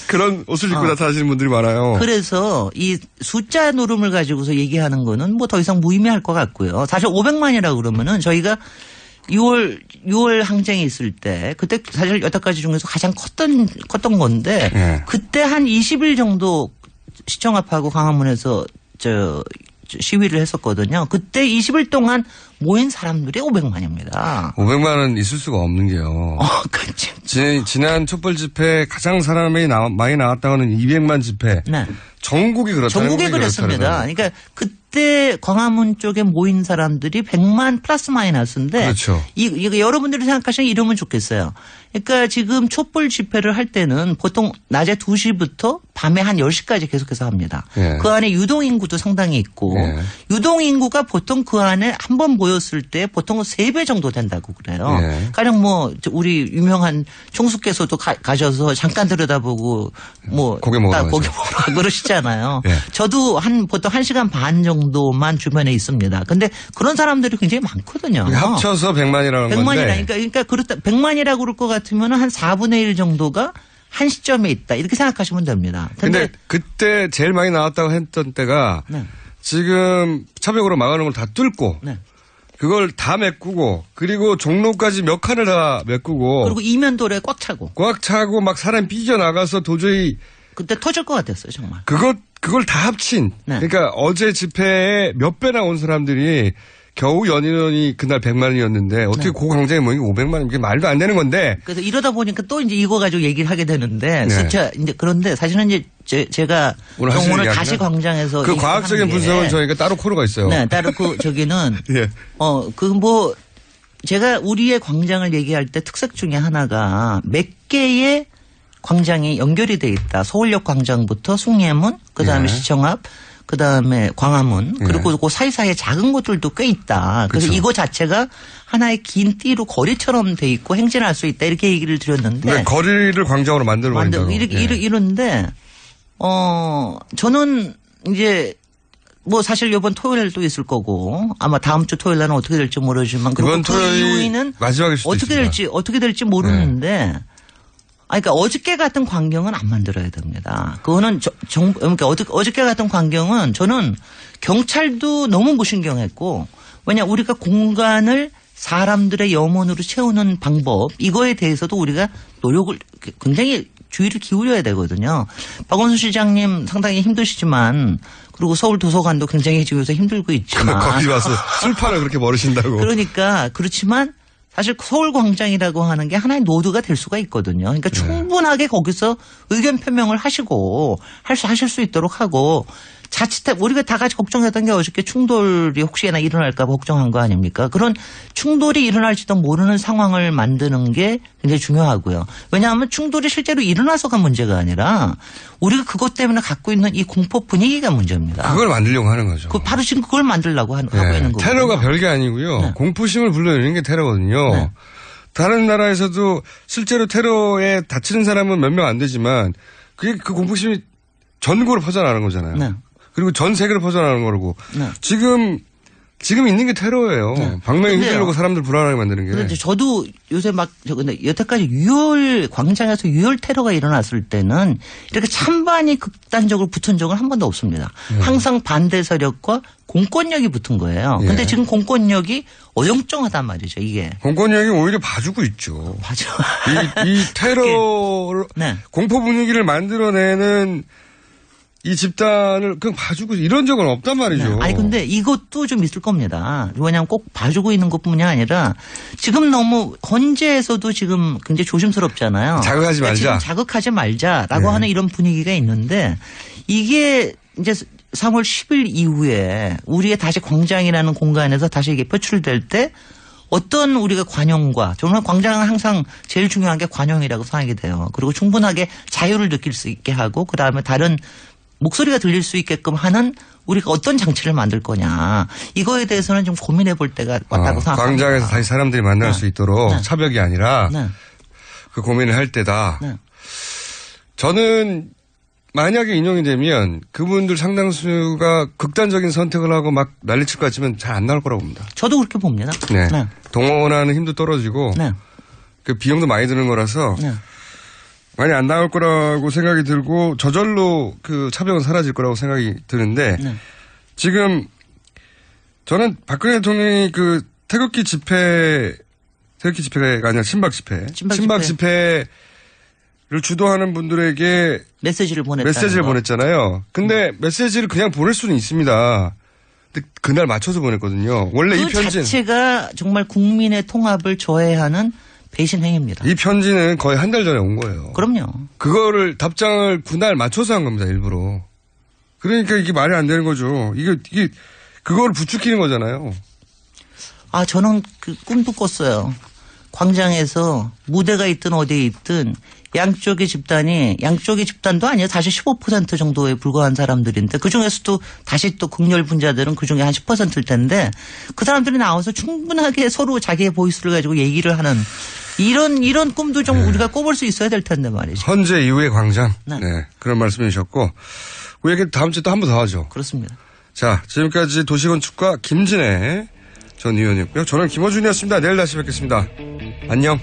그런 옷을 입고 나타나시는 분들이 많아요. 그래서 이 숫자 노름을 가지고서 얘기하는 거는 더 이상 무의미할 것 같고요. 사실 500만이라고 그러면은 저희가 6월 항쟁이 있을 때 그때 사실 여태까지 중에서 가장 컸던 건데 그때 한 20일 정도 시청 앞하고 광화문에서 시위를 했었거든요. 그때 20일 동안 모인 사람들이 500만입니다. 500만은 있을 수가 없는 게요. 그렇죠. 지난 촛불 집회에 가장 사람이 많이 나왔다고 하는 200만 집회. 네. 전국이 그렇다는 전국이 그렇습니다. 그러니까 그때 광화문 쪽에 모인 사람들이 100만 플러스 마이너스인데. 그렇죠. 이거 여러분들이 생각하시면 이러면 좋겠어요. 그러니까 지금 촛불 집회를 할 때는 보통 낮에 2시부터 밤에 한 10시까지 계속해서 합니다. 예. 그 안에 유동인구도 상당히 있고 유동인구가 보통 그 안에 한 번 모였을 때 보통 3배 정도 된다고 그래요. 가령 우리 유명한 총수께서도 가셔서 잠깐 들여다보고 고기 먹으러 그러시잖아요. 저도 보통 1시간 반 정도만 주변에 있습니다. 근데 그런 사람들이 굉장히 많거든요. 합쳐서 100만이라는 100만이라 그러니까 그렇다 100만이라고 그럴 것 같으면 한 4분의 1 정도가 한 시점에 있다. 이렇게 생각하시면 됩니다. 근데 그때 제일 많이 나왔다고 했던 때가 지금 차벽으로 막아놓은 걸 다 뚫고 그걸 다 메꾸고 그리고 종로까지 몇 칸을 다 메꾸고 그리고 이면도로에 꽉 차고 막 사람 삐져나가서 도저히 그때 터질 것 같았어요 정말. 그걸 다 합친 그러니까 어제 집회에 몇 배나 온 사람들이 겨우 연인원이 그날 100만이었는데 어떻게 그 광장에 모인 게 500만 이게 말도 안 되는 건데. 그래서 이러다 보니까 또 이제 이거 가지고 얘기를 하게 되는데 숫자 이제 그런데 사실은 이제 제가 오늘 다시 광장에서 그 과학적인 분석은 저희가 따로 코너가 있어요. 네, 따로 저기는 제가 우리의 광장을 얘기할 때 특색 중에 하나가 몇 개의 광장이 연결이 돼 있다. 서울역 광장부터 숭례문, 그다음에 시청 앞, 그다음에 광화문, 그리고 그 사이사이에 작은 곳들도 꽤 있다. 그래서 이거 자체가 하나의 긴 띠로 거리처럼 돼 있고 행진할 수 있다. 이렇게 얘기를 드렸는데. 네, 거리를 광장으로 만들어버린다고. 이런데 저는 이제 사실 이번 토요일도 있을 거고 아마 다음 주 토요일 날은 어떻게 될지 모르지만 그리고 그 이후에는 어떻게 될지 모르는데 그러니까 어저께 같은 광경은 안 만들어야 됩니다. 그거는 그러니까 어저께 같은 광경은 저는 경찰도 너무 무신경했고 왜냐 우리가 공간을 사람들의 염원으로 채우는 방법 이거에 대해서도 우리가 노력을 굉장히 주의를 기울여야 되거든요. 박원순 시장님 상당히 힘드시지만 그리고 서울 도서관도 굉장히 지금 요새 힘들고 있지만 거기 와서 술판을 그렇게 벌이신다고. 그러니까 그렇지만 사실 서울 광장이라고 하는 게 하나의 노드가 될 수가 있거든요. 그러니까 충분하게 거기서 의견 표명을 하시고 하실 수 있도록 하고 자칫 우리가 다 같이 걱정했던 게 어저께 충돌이 혹시나 일어날까 봐 걱정한 거 아닙니까? 그런 충돌이 일어날지도 모르는 상황을 만드는 게 굉장히 중요하고요. 왜냐하면 충돌이 실제로 일어나서가 문제가 아니라 우리가 그것 때문에 갖고 있는 이 공포 분위기가 문제입니다. 그걸 만들려고 하는 거죠. 바로 지금 그걸 만들려고 하고 있는 거예요. 테러가 별게 아니고요. 공포심을 불러일으키는 게 테러거든요. 다른 나라에서도 실제로 테러에 다치는 사람은 몇 명 안 되지만 그게 그 공포심이 전국으로 퍼져나가는 거잖아요. 네. 그리고 전 세계로 퍼져나가는 거고. 네. 지금 있는 게 테러예요. 네. 방명이 휘둘르고 사람들 불안하게 만드는 게. 근데 저도 요새 근데 여태까지 6월 광장에서 6월 테러가 일어났을 때는 이렇게 찬반이 극단적으로 붙은 적은 한 번도 없습니다. 항상 반대 세력과 공권력이 붙은 거예요. 근데 지금 공권력이 어영쩡하단 말이죠, 이게. 공권력이 오히려 봐주고 있죠. 맞아. 이 테러로 공포 분위기를 만들어내는 이 집단을 그냥 봐주고 이런 적은 없단 말이죠. 네. 아니 근데 이것도 좀 있을 겁니다. 왜냐하면 꼭 봐주고 있는 것뿐만이 아니라 지금 너무 헌재에서도 지금 굉장히 조심스럽잖아요. 자극하지 말자. 지금 자극하지 말자라고 하는 이런 분위기가 있는데 이게 이제 3월 10일 이후에 우리의 다시 광장이라는 공간에서 다시 이게 표출될 때 어떤 우리가 관용과 정말 광장은 항상 제일 중요한 게 관용이라고 생각이 돼요. 그리고 충분하게 자유를 느낄 수 있게 하고 그다음에 다른 목소리가 들릴 수 있게끔 하는 우리가 어떤 장치를 만들 거냐. 이거에 대해서는 좀 고민해 볼 때가 왔다고 생각합니다. 광장에서 다시 사람들이 만날 수 있도록 차벽이 아니라 그 고민을 할 때다. 저는 만약에 인용이 되면 그분들 상당수가 극단적인 선택을 하고 막 난리칠 것 같지만 잘 안 나올 거라고 봅니다. 저도 그렇게 봅니다. 네. 동원하는 힘도 떨어지고 그 비용도 많이 드는 거라서 많이 안 나올 거라고 생각이 들고 저절로 그 차벽은 사라질 거라고 생각이 드는데 지금 저는 박근혜 대통령이 그 태극기 집회가 아니라 친박 집회를 주도하는 분들에게 메시지를 보냈잖아요. 근데 메시지를 그냥 보낼 수는 있습니다. 근데 그날 맞춰서 보냈거든요. 원래 이 편지는 자체가 정말 국민의 통합을 저해하는 배신 행위입니다. 이 편지는 거의 한 달 전에 온 거예요. 그럼요. 그거를 답장을 그날 맞춰서 한 겁니다. 일부러. 그러니까 이게 말이 안 되는 거죠. 이게 그거를 부추기는 거잖아요. 아 저는 그 꿈도 꿨어요. 광장에서 무대가 있든 어디에 있든 양쪽의 집단도 아니에요. 다시 15% 정도에 불과한 사람들인데 그중에서도 다시 또 극렬 분자들은 그중에 한 10%일 텐데 그 사람들이 나와서 충분하게 서로 자기의 보이스를 가지고 얘기를 하는 이런 꿈도 좀 우리가 꿔볼 수 있어야 될 텐데 말이죠. 헌재 이후의 광장. 네. 그런 말씀해 주셨고 그 얘기 다음 주에 또 한 번 더 하죠. 그렇습니다. 자 지금까지 도시건축가 김진애 전 의원이었고요. 저는 김어준이었습니다. 내일 다시 뵙겠습니다. 안녕.